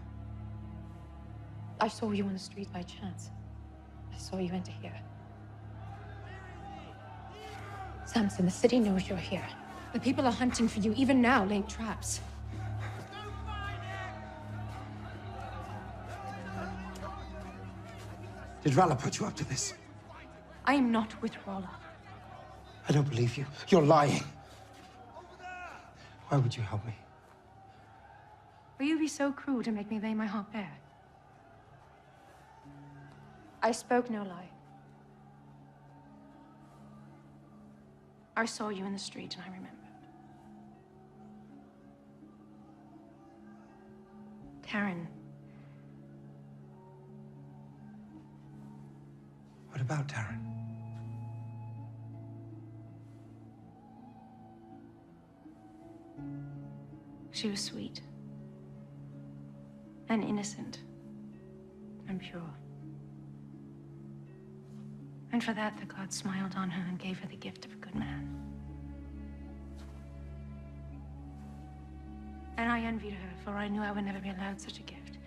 Speaker 19: I saw you on the street by chance. I saw you enter here. Samson, the city knows you're here. The people are hunting for you, even now, laying traps.
Speaker 3: Did Ralla put you up to this?
Speaker 19: I am not with Ralla.
Speaker 3: I don't believe you. You're lying. Why would you help me?
Speaker 19: Will you be so cruel to make me lay my heart bare? I spoke no lie. I saw you in the street and I remembered. Taryn.
Speaker 3: What about Taryn?
Speaker 19: She was sweet. And innocent. And pure. And for that, the gods smiled on her and gave her the gift of a good man. And I envied her, for I knew I would never be allowed such a gift.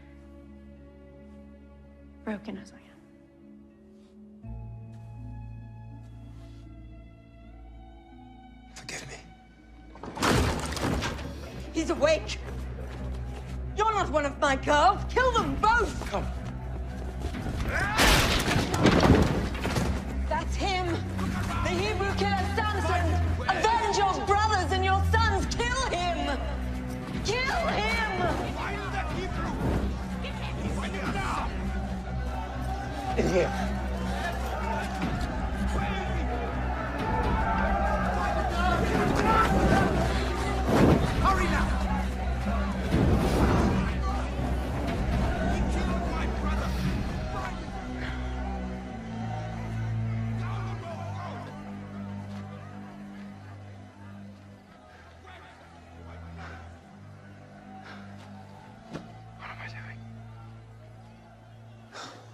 Speaker 19: Broken as I am.
Speaker 21: He's awake. You're not one of my girls. Kill them both.
Speaker 3: Come.
Speaker 21: That's him. The Hebrew killer Samson. Avenge your brothers and your sons. Kill him. Kill him.
Speaker 6: Find the Hebrew. Find him now.
Speaker 3: In here.
Speaker 6: Hurry now.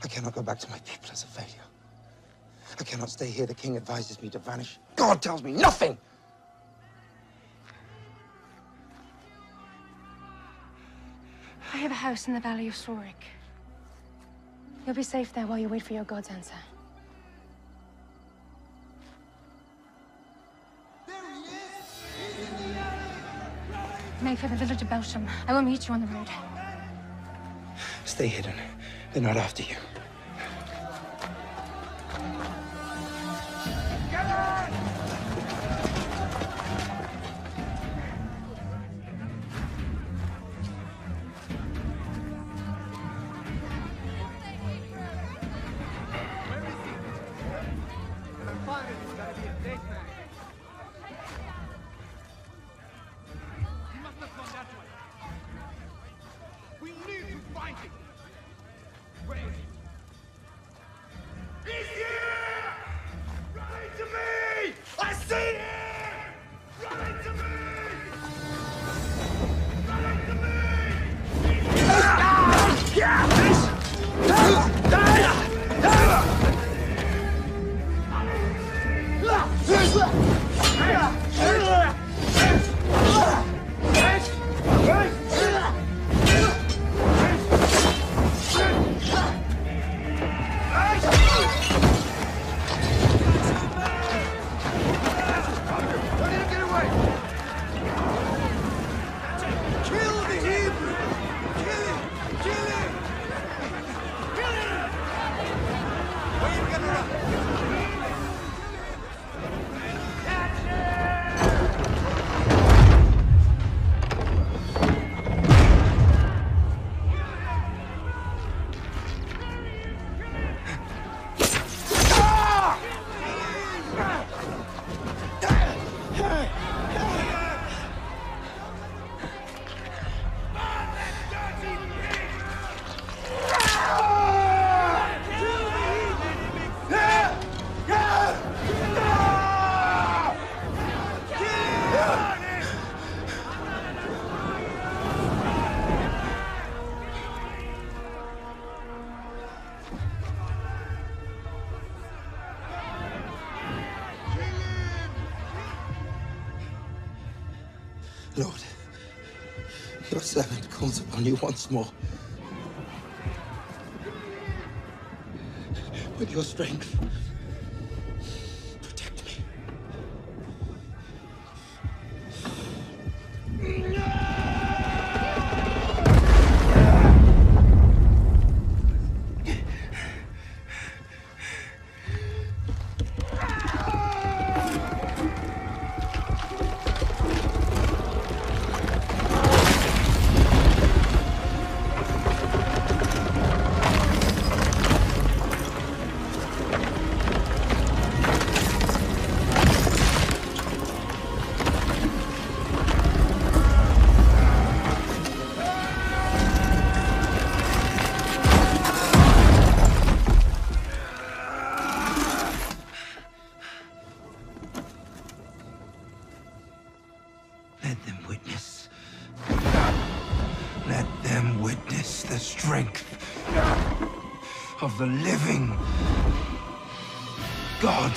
Speaker 3: I cannot go back to my people as a failure. I cannot stay here. The king advises me to vanish. God tells me nothing!
Speaker 19: I have a house in the Valley of Sorik. You'll be safe there while you wait for your god's answer. Make for the village of Belsham. I will meet you on the road.
Speaker 3: Stay hidden. They're not after you.
Speaker 6: We need to find him. Where is he? He's here! Run to me! I see him! Run to me! Run to me!
Speaker 3: Lord, your servant calls upon you once more. With your strength, protect me. Let them witness the strength of the living God.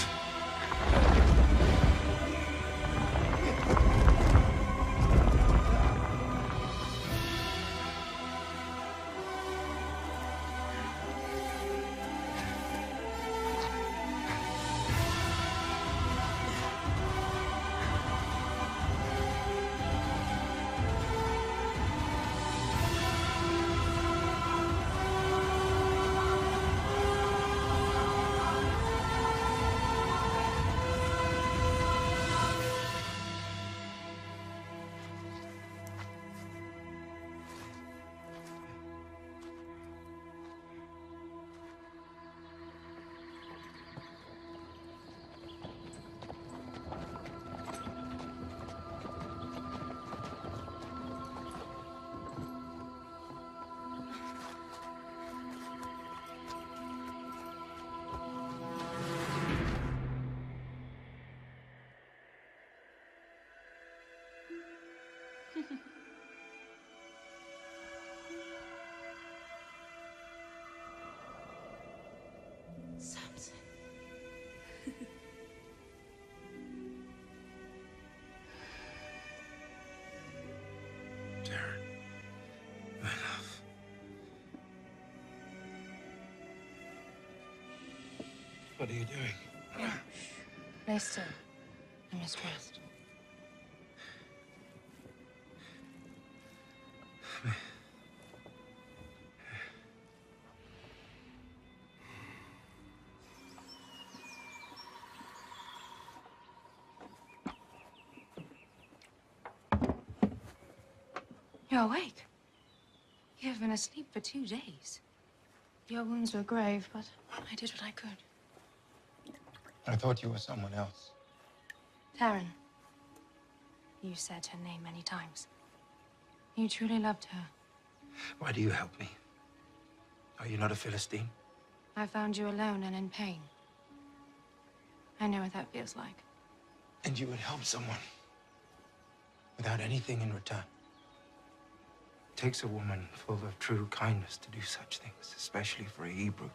Speaker 19: Samson.
Speaker 3: Darren, my love. What are you doing?
Speaker 19: Lay still. I must rest. You're awake. You have been asleep for 2 days. Your wounds were grave, but I did what I could.
Speaker 3: I thought you were someone else.
Speaker 19: Taryn. You said her name many times. You truly loved her.
Speaker 3: Why do you help me? Are you not a Philistine?
Speaker 19: I found you alone and in pain. I know what that feels like.
Speaker 3: And you would help someone without anything in return. It takes a woman full of true kindness to do such things, especially for a Hebrew.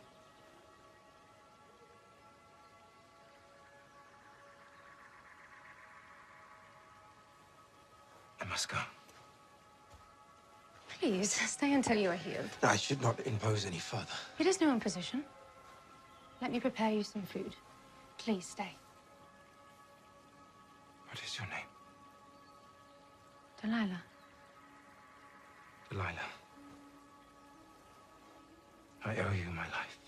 Speaker 3: I must go.
Speaker 19: Please, stay until you are healed.
Speaker 3: I should not impose any further.
Speaker 19: It is no imposition. Let me prepare you some food. Please stay.
Speaker 3: What is your name?
Speaker 19: Delilah.
Speaker 3: Delilah. I owe you my life.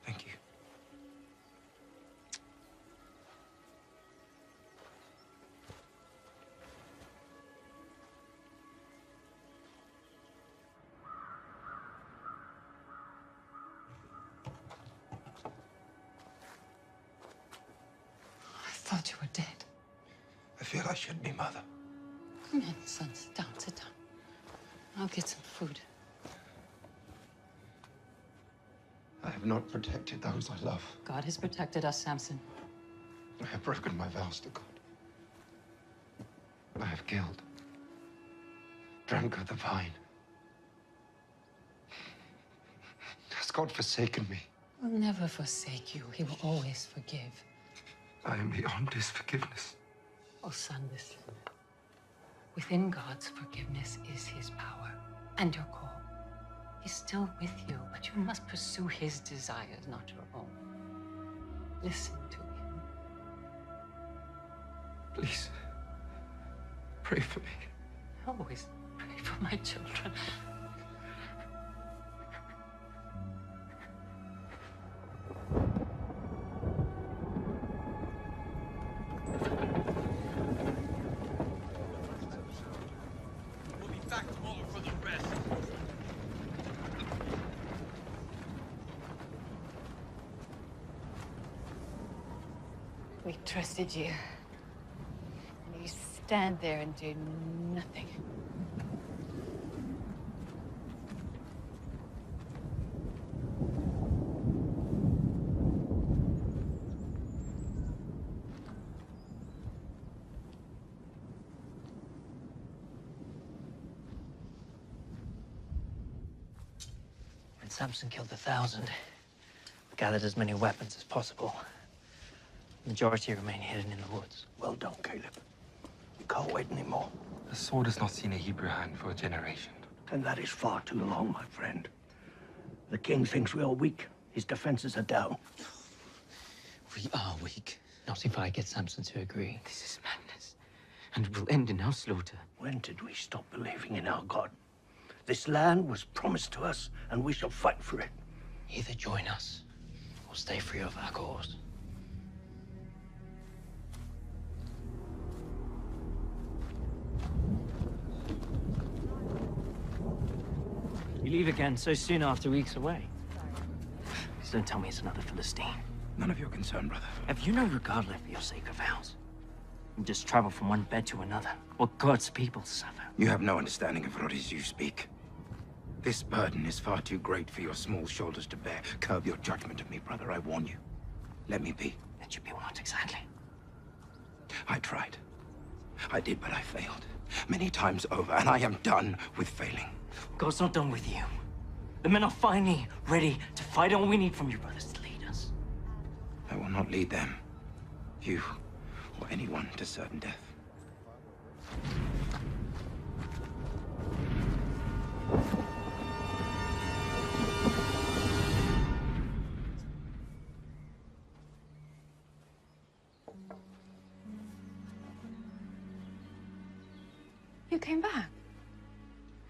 Speaker 3: Thank you.
Speaker 8: I thought you were dead.
Speaker 3: I feel I should be, Mother.
Speaker 8: Come in, son. Sit down, sit down. I'll get some food.
Speaker 3: I have not protected those I love.
Speaker 8: God has protected us, Samson.
Speaker 3: I have broken my vows to God. I have killed, drank of the vine. Has God forsaken me?
Speaker 8: He will never forsake you. He will always forgive.
Speaker 3: I am beyond his forgiveness.
Speaker 8: Oh, son, listen. Within God's forgiveness is his power and your call. He's still with you, but you must pursue his desires, not your own. Listen to him.
Speaker 3: Please, pray for me.
Speaker 8: Always pray for my children.
Speaker 6: We'll be back tomorrow for the rest.
Speaker 8: We trusted you. And you stand there and do nothing.
Speaker 5: When Samson killed 1,000, we gathered as many weapons as possible. The majority remain hidden in the woods.
Speaker 7: Well done, Caleb. We can't wait anymore.
Speaker 18: The sword has not seen a Hebrew hand for a generation.
Speaker 7: And that is far too long, my friend. The king thinks we are weak. His defenses are down.
Speaker 5: We are weak. Not if I get Samson to agree.
Speaker 8: This is madness. And it will end in our slaughter.
Speaker 7: When did we stop believing in our God? This land was promised to us, and we shall fight for it.
Speaker 5: Either join us, or stay free of our cause. You leave again so soon after weeks away. Please don't tell me it's another Philistine.
Speaker 3: None of your concern, brother.
Speaker 5: Have you no regard left for your sacred vows? You just travel from one bed to another, while God's people suffer.
Speaker 3: You have no understanding of what it is you speak. This burden is far too great for your small shoulders to bear. Curb your judgment of me, brother, I warn you. Let me be.
Speaker 5: Let you be what exactly?
Speaker 3: I tried. I did, but I failed. many times over, and I am done with failing.
Speaker 5: God's not done with you. The men are finally ready to fight, and all we need from your brothers to lead us.
Speaker 3: I will not lead them, you, or anyone to certain death.
Speaker 19: You came back.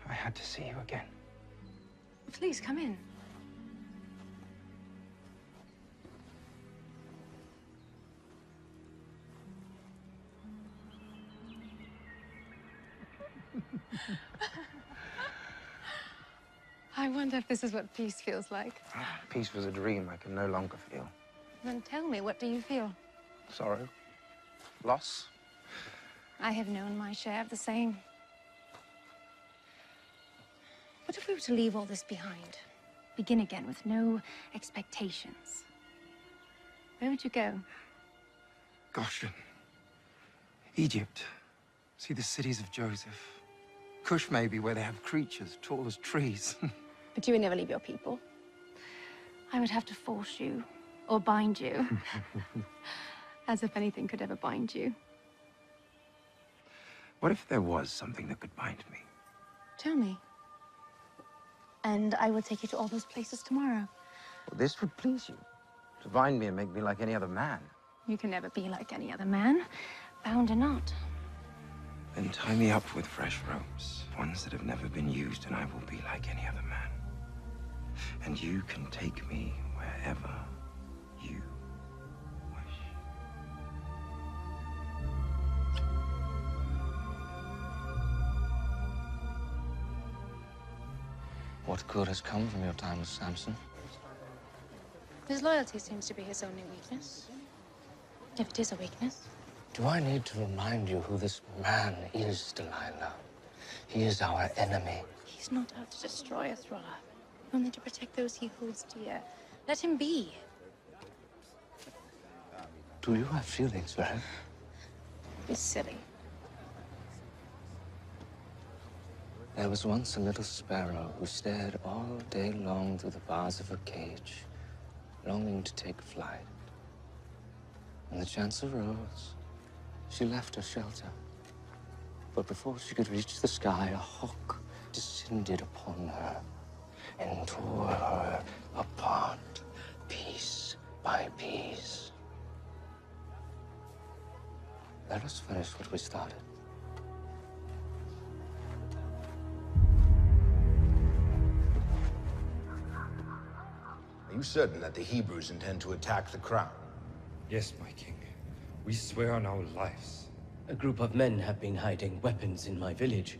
Speaker 3: I had to see you again.
Speaker 19: Please, come in. I wonder if this is what peace feels like.
Speaker 3: Peace was a dream I can no longer feel.
Speaker 19: Then tell me, what do you feel?
Speaker 3: Sorrow. Loss.
Speaker 19: I have known my share of the same. What if we were to leave all this behind? Begin again with no expectations. Where would you go?
Speaker 3: Goshen. Egypt. See the cities of Joseph. Cush, maybe, where they have creatures tall as trees.
Speaker 19: But you would never leave your people. I would have to force you, or bind you. As if anything could ever bind you.
Speaker 3: What if there was something that could bind me?
Speaker 19: Tell me. And I will take you to all those places tomorrow.
Speaker 3: Well, this would please you. To bind me and make me like any other man.
Speaker 19: You can never be like any other man, bound or not.
Speaker 3: Then tie me up with fresh ropes, ones that have never been used, and I will be like any other man. And you can take me wherever you wish.
Speaker 17: What good has come from your time with Samson?
Speaker 19: His loyalty seems to be his only weakness. If it is a weakness.
Speaker 17: Do I need to remind you who this man is, Delilah? He is our enemy.
Speaker 19: He's not out to destroy us, Rolla. Only to protect those he holds dear. Let him be.
Speaker 17: Do you have feelings for him?
Speaker 19: He's silly.
Speaker 17: There was once a little sparrow who stared all day long through the bars of her cage, longing to take flight. When the chance arose, she left her shelter. But before she could reach the sky, a hawk descended upon her and tore her apart, piece by piece. Let us finish what we started.
Speaker 11: Are you certain that the Hebrews intend to attack the crown?
Speaker 4: Yes, my king. We swear on our lives.
Speaker 5: A group of men have been hiding weapons in my village.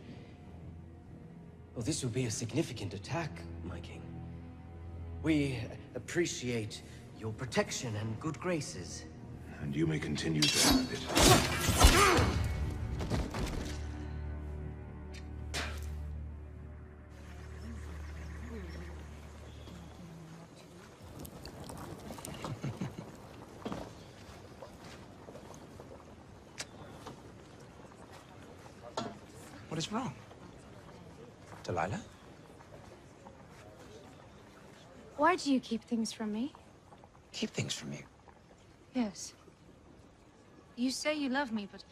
Speaker 5: Well, this will be a significant attack, my king. We appreciate your protection and good graces.
Speaker 11: And you may continue to have it.
Speaker 3: What is wrong? Delilah?
Speaker 19: Why do you keep things from me?
Speaker 3: Keep things from you.
Speaker 19: Yes. You say you love me, but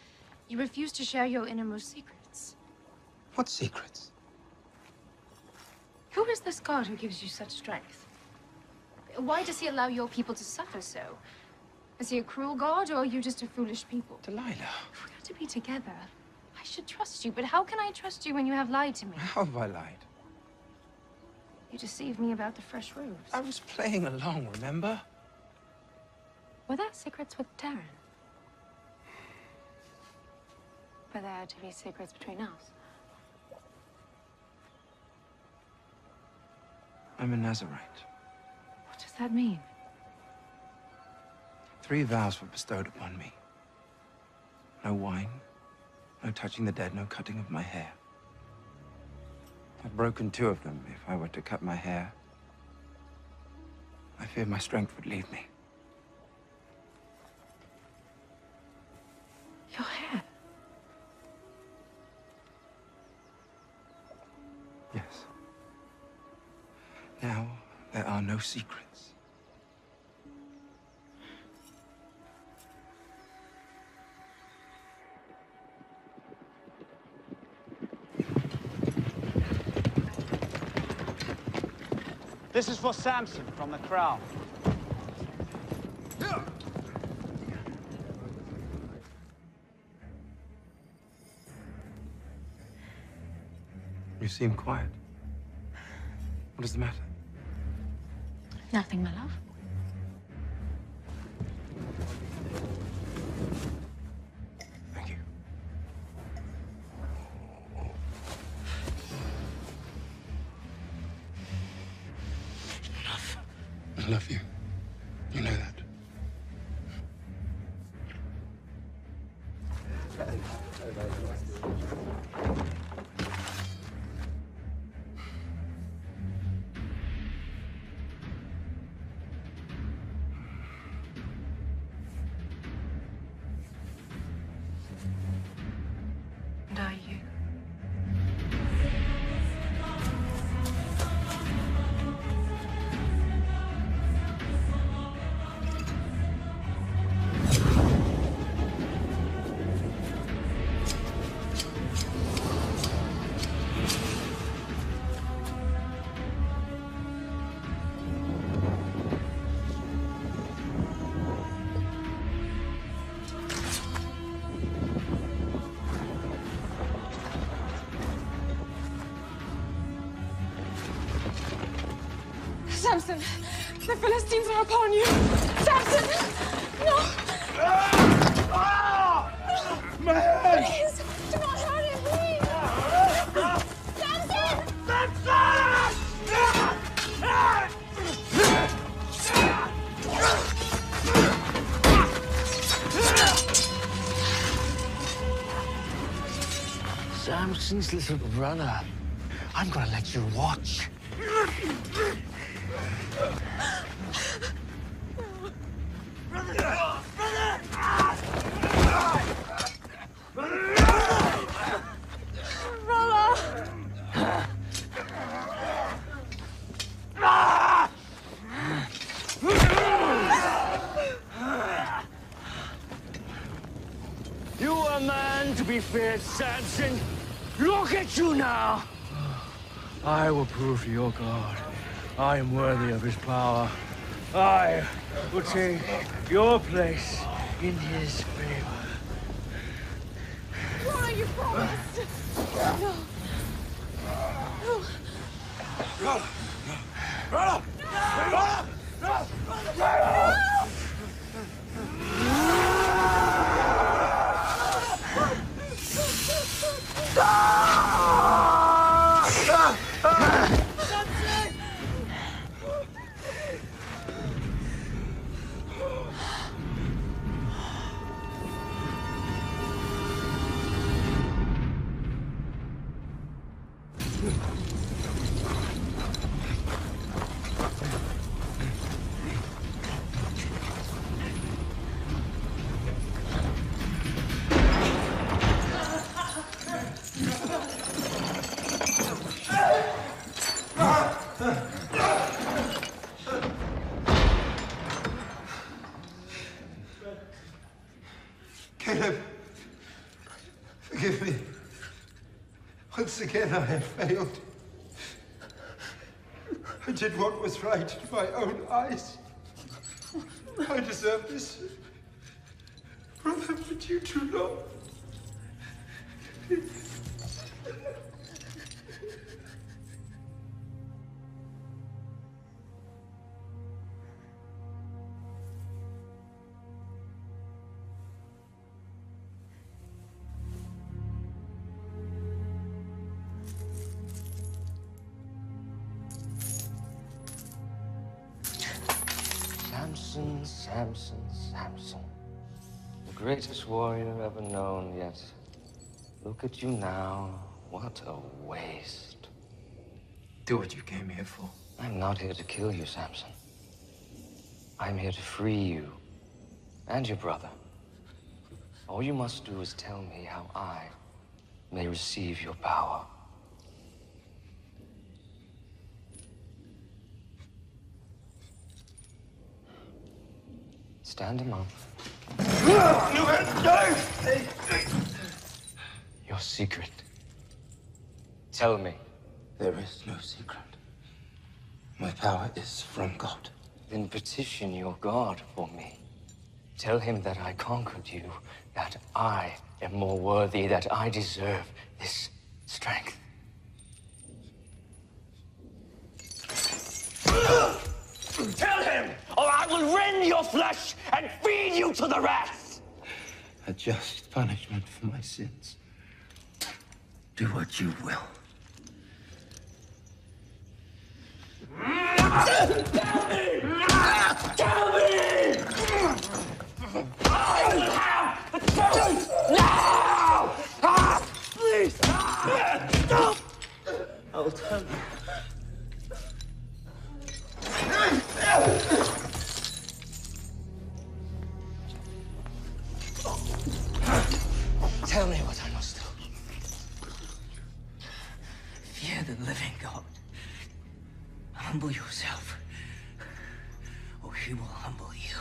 Speaker 19: you refuse to share your innermost secrets.
Speaker 3: What secrets?
Speaker 19: Who is this God who gives you such strength? Why does he allow your people to suffer so? Is he a cruel God, or are you just a foolish people?
Speaker 3: Delilah.
Speaker 19: If we are to be together, I should trust you, but how can I trust you when you have lied to me?
Speaker 3: How have I lied?
Speaker 19: You deceived me about the fresh robes.
Speaker 3: I was playing along, remember?
Speaker 19: Were there secrets with Darren? Were there to be secrets between us?
Speaker 3: I'm a Nazarite.
Speaker 19: What does that mean?
Speaker 3: 3 vows were bestowed upon me. No wine, no touching the dead, no cutting of my hair. I've broken 2 of them. If I were to cut my hair, I fear my strength would leave me.
Speaker 19: Your hair?
Speaker 3: Now, there are no secrets.
Speaker 13: This is for Samson from the crowd.
Speaker 3: You seem quiet. What is the matter?
Speaker 19: Nothing, my love.
Speaker 3: Thank you.
Speaker 7: I love you. You know that.
Speaker 8: And are you?
Speaker 21: Samson, the Philistines are upon you. Samson, no.
Speaker 6: My head!
Speaker 21: Please, do not hurt him, please. Samson!
Speaker 15: Samson's little brother. I'm gonna let you watch.
Speaker 12: You are a man to be feared, Samson. Look at you now.
Speaker 15: I will prove to your God I am worthy of his power. I will take your place in his favor.
Speaker 21: Laura, you promised. No.
Speaker 3: Caleb, forgive me. Once again, I have failed. I did what was right in my own eyes. I deserve this. Brother, but you too long.
Speaker 17: Samson, Samson, Samson. The greatest warrior ever known, yet look at you now. What a waste.
Speaker 3: Do what you came here for.
Speaker 17: I'm not here to kill you, Samson. I'm here to free you and your brother. All you must do is tell me how I may receive your power. Stand him up. Your secret. Tell me.
Speaker 3: There is no secret. My power is from God.
Speaker 17: Then petition your God for me. Tell him that I conquered you, that I am more worthy, that I deserve this strength.
Speaker 12: Tell him, or I will rend your flesh and feed you to the rats!
Speaker 3: A just punishment for my sins. Do what you will.
Speaker 12: Tell me! I will have the truth now! Please! Stop!
Speaker 3: I'll tell you.
Speaker 5: Tell me what I must do. Fear the living God. Humble yourself, or he will humble you.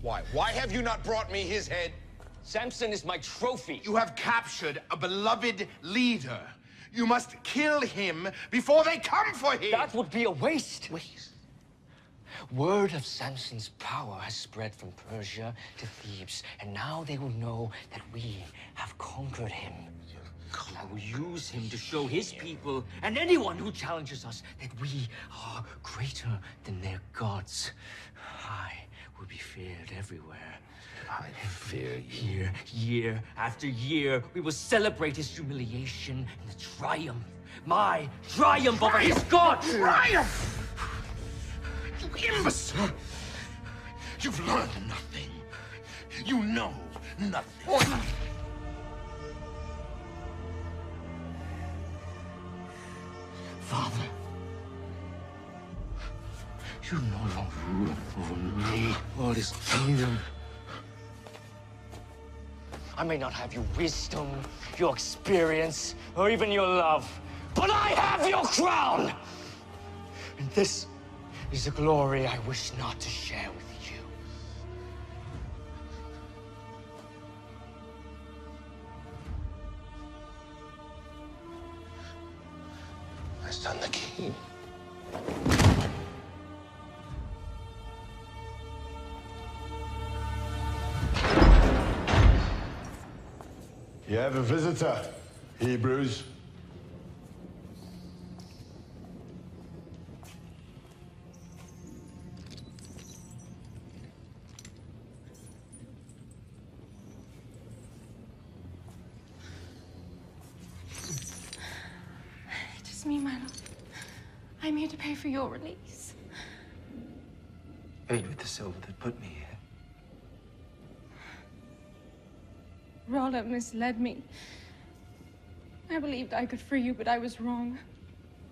Speaker 11: Why? Why have you not brought me his head?
Speaker 17: Samson is my trophy.
Speaker 11: You have captured a beloved leader. You must kill him before they come for him.
Speaker 17: That would be a waste. Word of Samson's power has spread from Persia to Thebes, and now they will know that we have conquered him. And I will use him to show his people and anyone who challenges us that we are greater than their gods. I will be feared everywhere.
Speaker 11: I fear you.
Speaker 17: Year after year, we will celebrate his humiliation and the triumph. My triumph over his god!
Speaker 11: Triumph! You imbecile! You've learned nothing. You know nothing.
Speaker 17: Father, you no longer rule over me or this kingdom. I may not have your wisdom, your experience, or even your love, but I have your crown! And this is a glory I wish not to share with you.
Speaker 11: My son, the king.
Speaker 2: You have a visitor, Hebrews.
Speaker 19: It is me, my lord. I'm here to pay for your release.
Speaker 3: Paid with the silver that put me here.
Speaker 19: Rolla misled me. I believed I could free you, but I was wrong.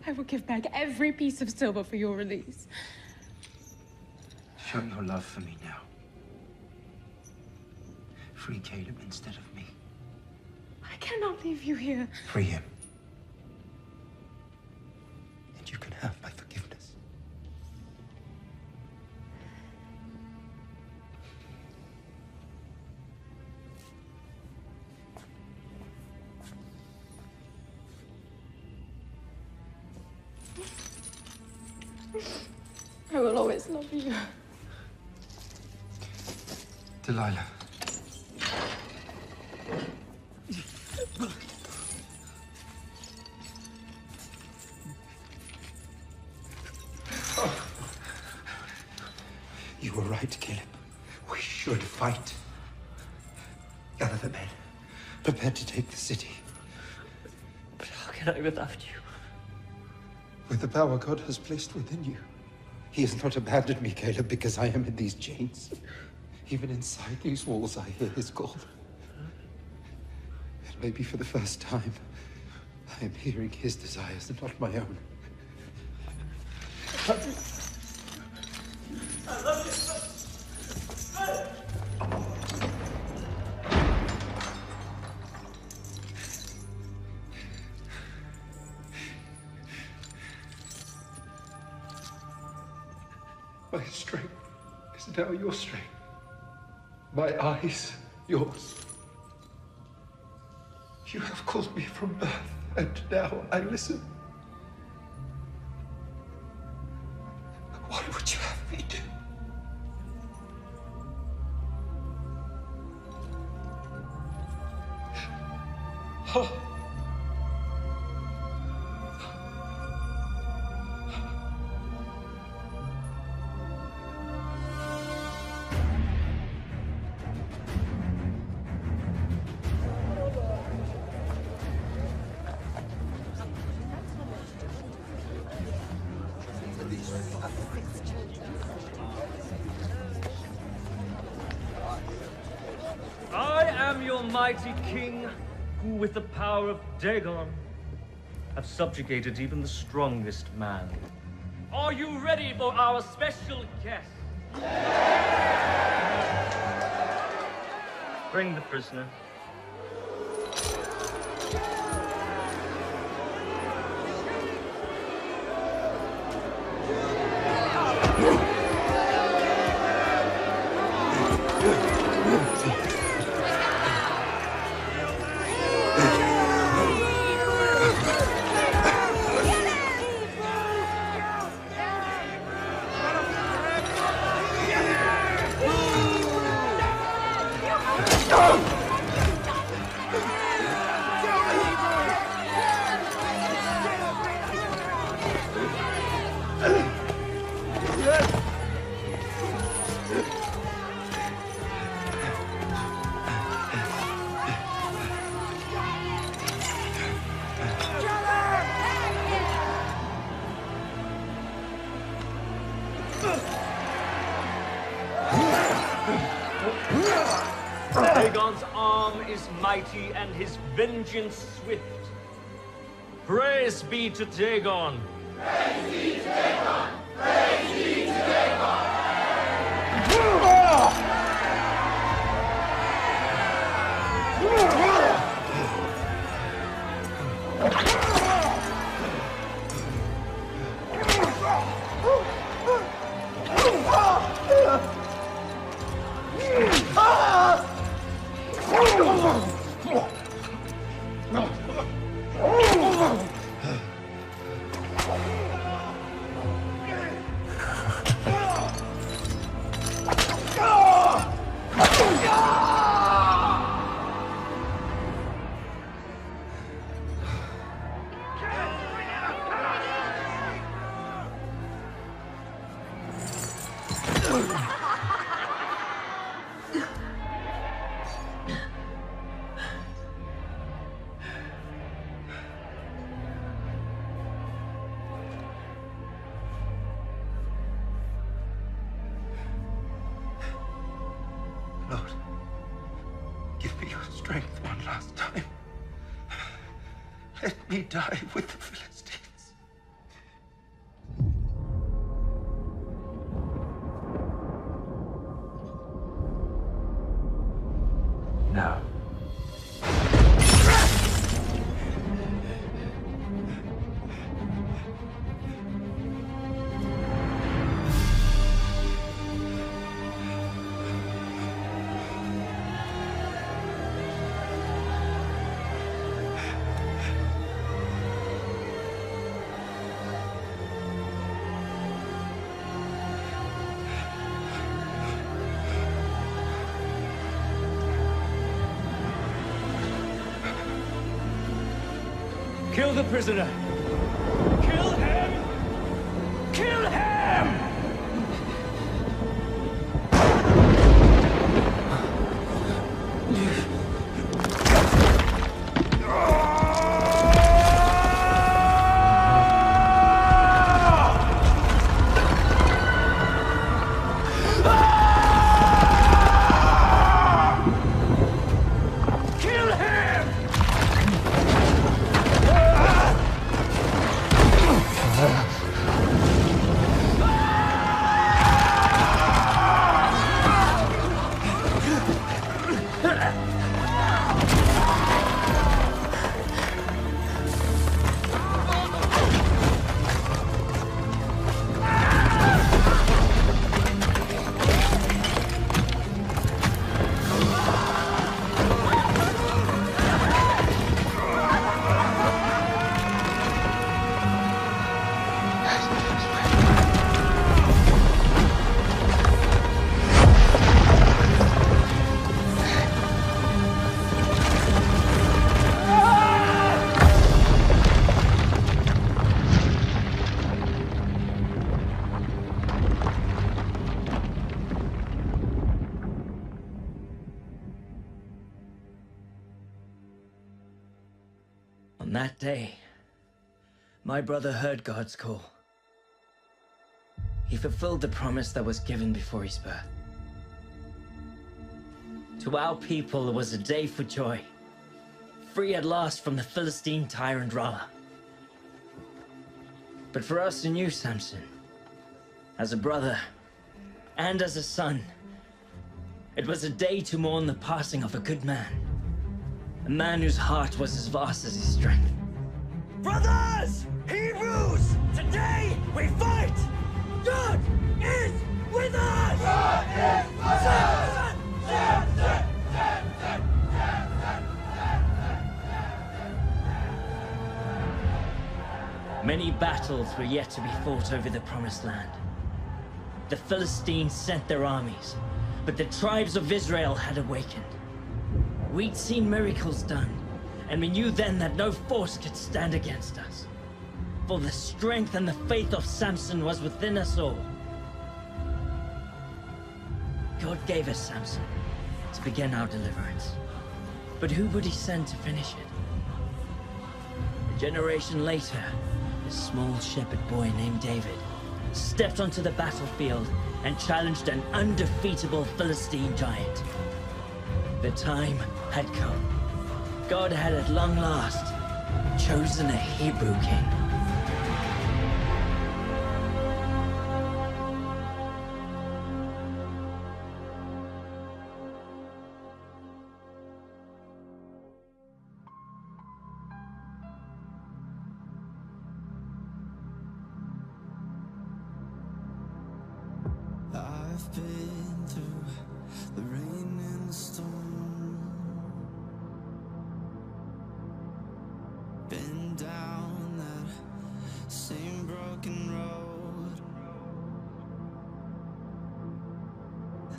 Speaker 19: I will give back every piece of silver for your release.
Speaker 3: Show your love for me now. Free Caleb instead of me.
Speaker 19: I cannot leave you here.
Speaker 3: Free him. And you can have my forgiveness.
Speaker 19: I will always love you.
Speaker 3: Delilah. You were right, Caleb. We should fight. Gather the men. Prepare to take the city.
Speaker 17: But how can I without you?
Speaker 3: With the power God has placed within you. He has not abandoned me, Caleb, because I am in these chains. Even inside these walls, I hear his call. And maybe for the first time, I am hearing his desires and not my own.
Speaker 12: I love you.
Speaker 9: My strength is now your strength. My eyes, yours. You have called me from birth, and now I listen. What would you have me do? Oh.
Speaker 10: I am your mighty king, who with the power of Dagon have subjugated even the strongest man. Are you ready for our special guest? Bring the prisoner. Dagon's arm is mighty and his vengeance swift. Praise be to Dagon!
Speaker 6: Praise be to Dagon! Praise be to Dagon!
Speaker 9: Lord, give me your strength one last time. Let me die with the Philistines.
Speaker 18: No.
Speaker 10: Kill the prisoner! Kill him! Kill him!
Speaker 6: Kill him!
Speaker 1: that day, my brother heard God's call. He fulfilled the promise that was given before his birth. To our people, it was a day for joy, free at last from the Philistine tyrant Rala. But for us who knew Samson, as a brother and as a son, it was a day to mourn the passing of a good man. A man whose heart was as vast as his strength.
Speaker 12: Brothers! Hebrews! Today we fight! God is with us! God is with us! Samson!
Speaker 1: Many battles were yet to be fought over the Promised Land. The Philistines sent their armies, but the tribes of Israel had awakened. We'd seen miracles done, and we knew then that no force could stand against us. For the strength and the faith of Samson was within us all. God gave us Samson to begin our deliverance. But who would he send to finish it? A generation later, a small shepherd boy named David stepped onto the battlefield and challenged an undefeatable Philistine giant. The time had come. God had at long last chosen a Hebrew king.
Speaker 16: I've been through the rain and the storm, been down that same broken road,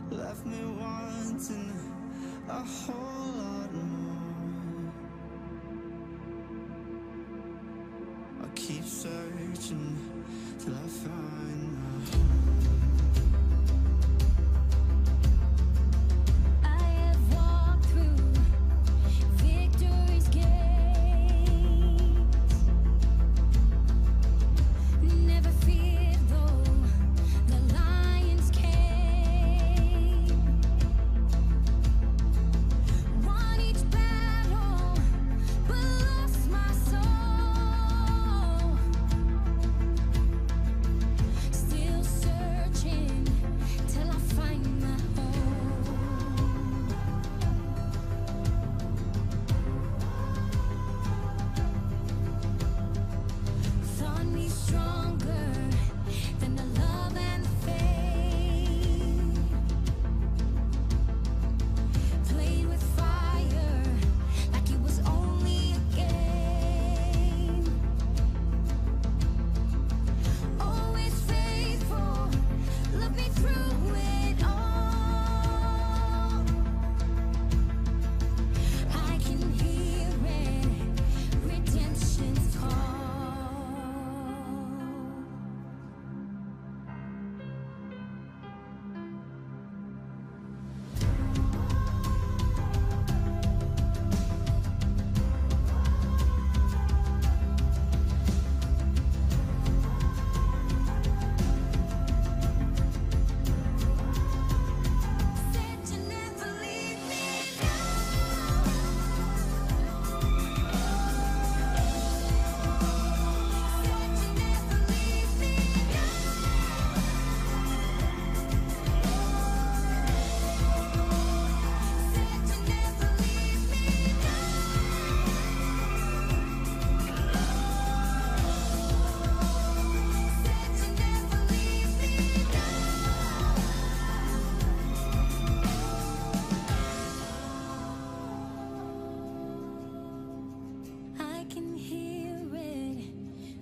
Speaker 16: left me wanting a whole lot more. I'll keep searching till I find my home.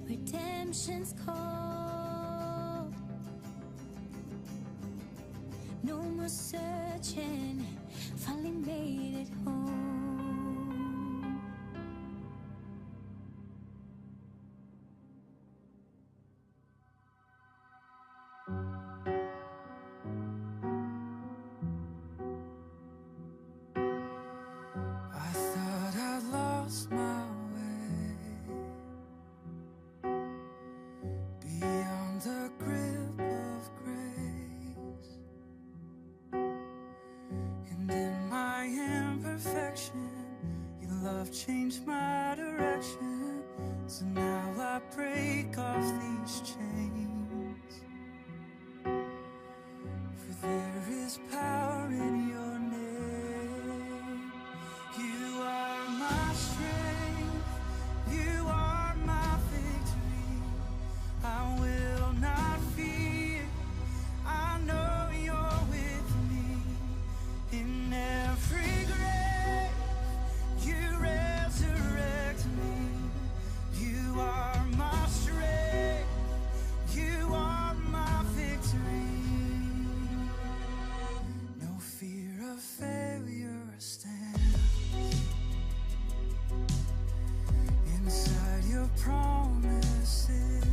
Speaker 22: Redemption's call. No more searching, finally made it home.
Speaker 16: I thought I'd lost my way, the grip of grace, and in my imperfection, your love changed my direction. So now I break off these chains, for there is power in your name. You are my strength, you are my victory. I will not fear, I know you're with me. In every grave, you resurrect me. You are my strength, you are my victory. No fear of failure stands inside your promises.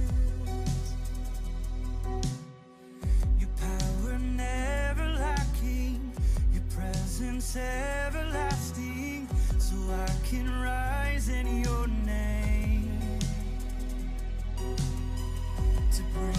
Speaker 16: Your power never lacking, your presence everlasting. So I can rise in your name to bring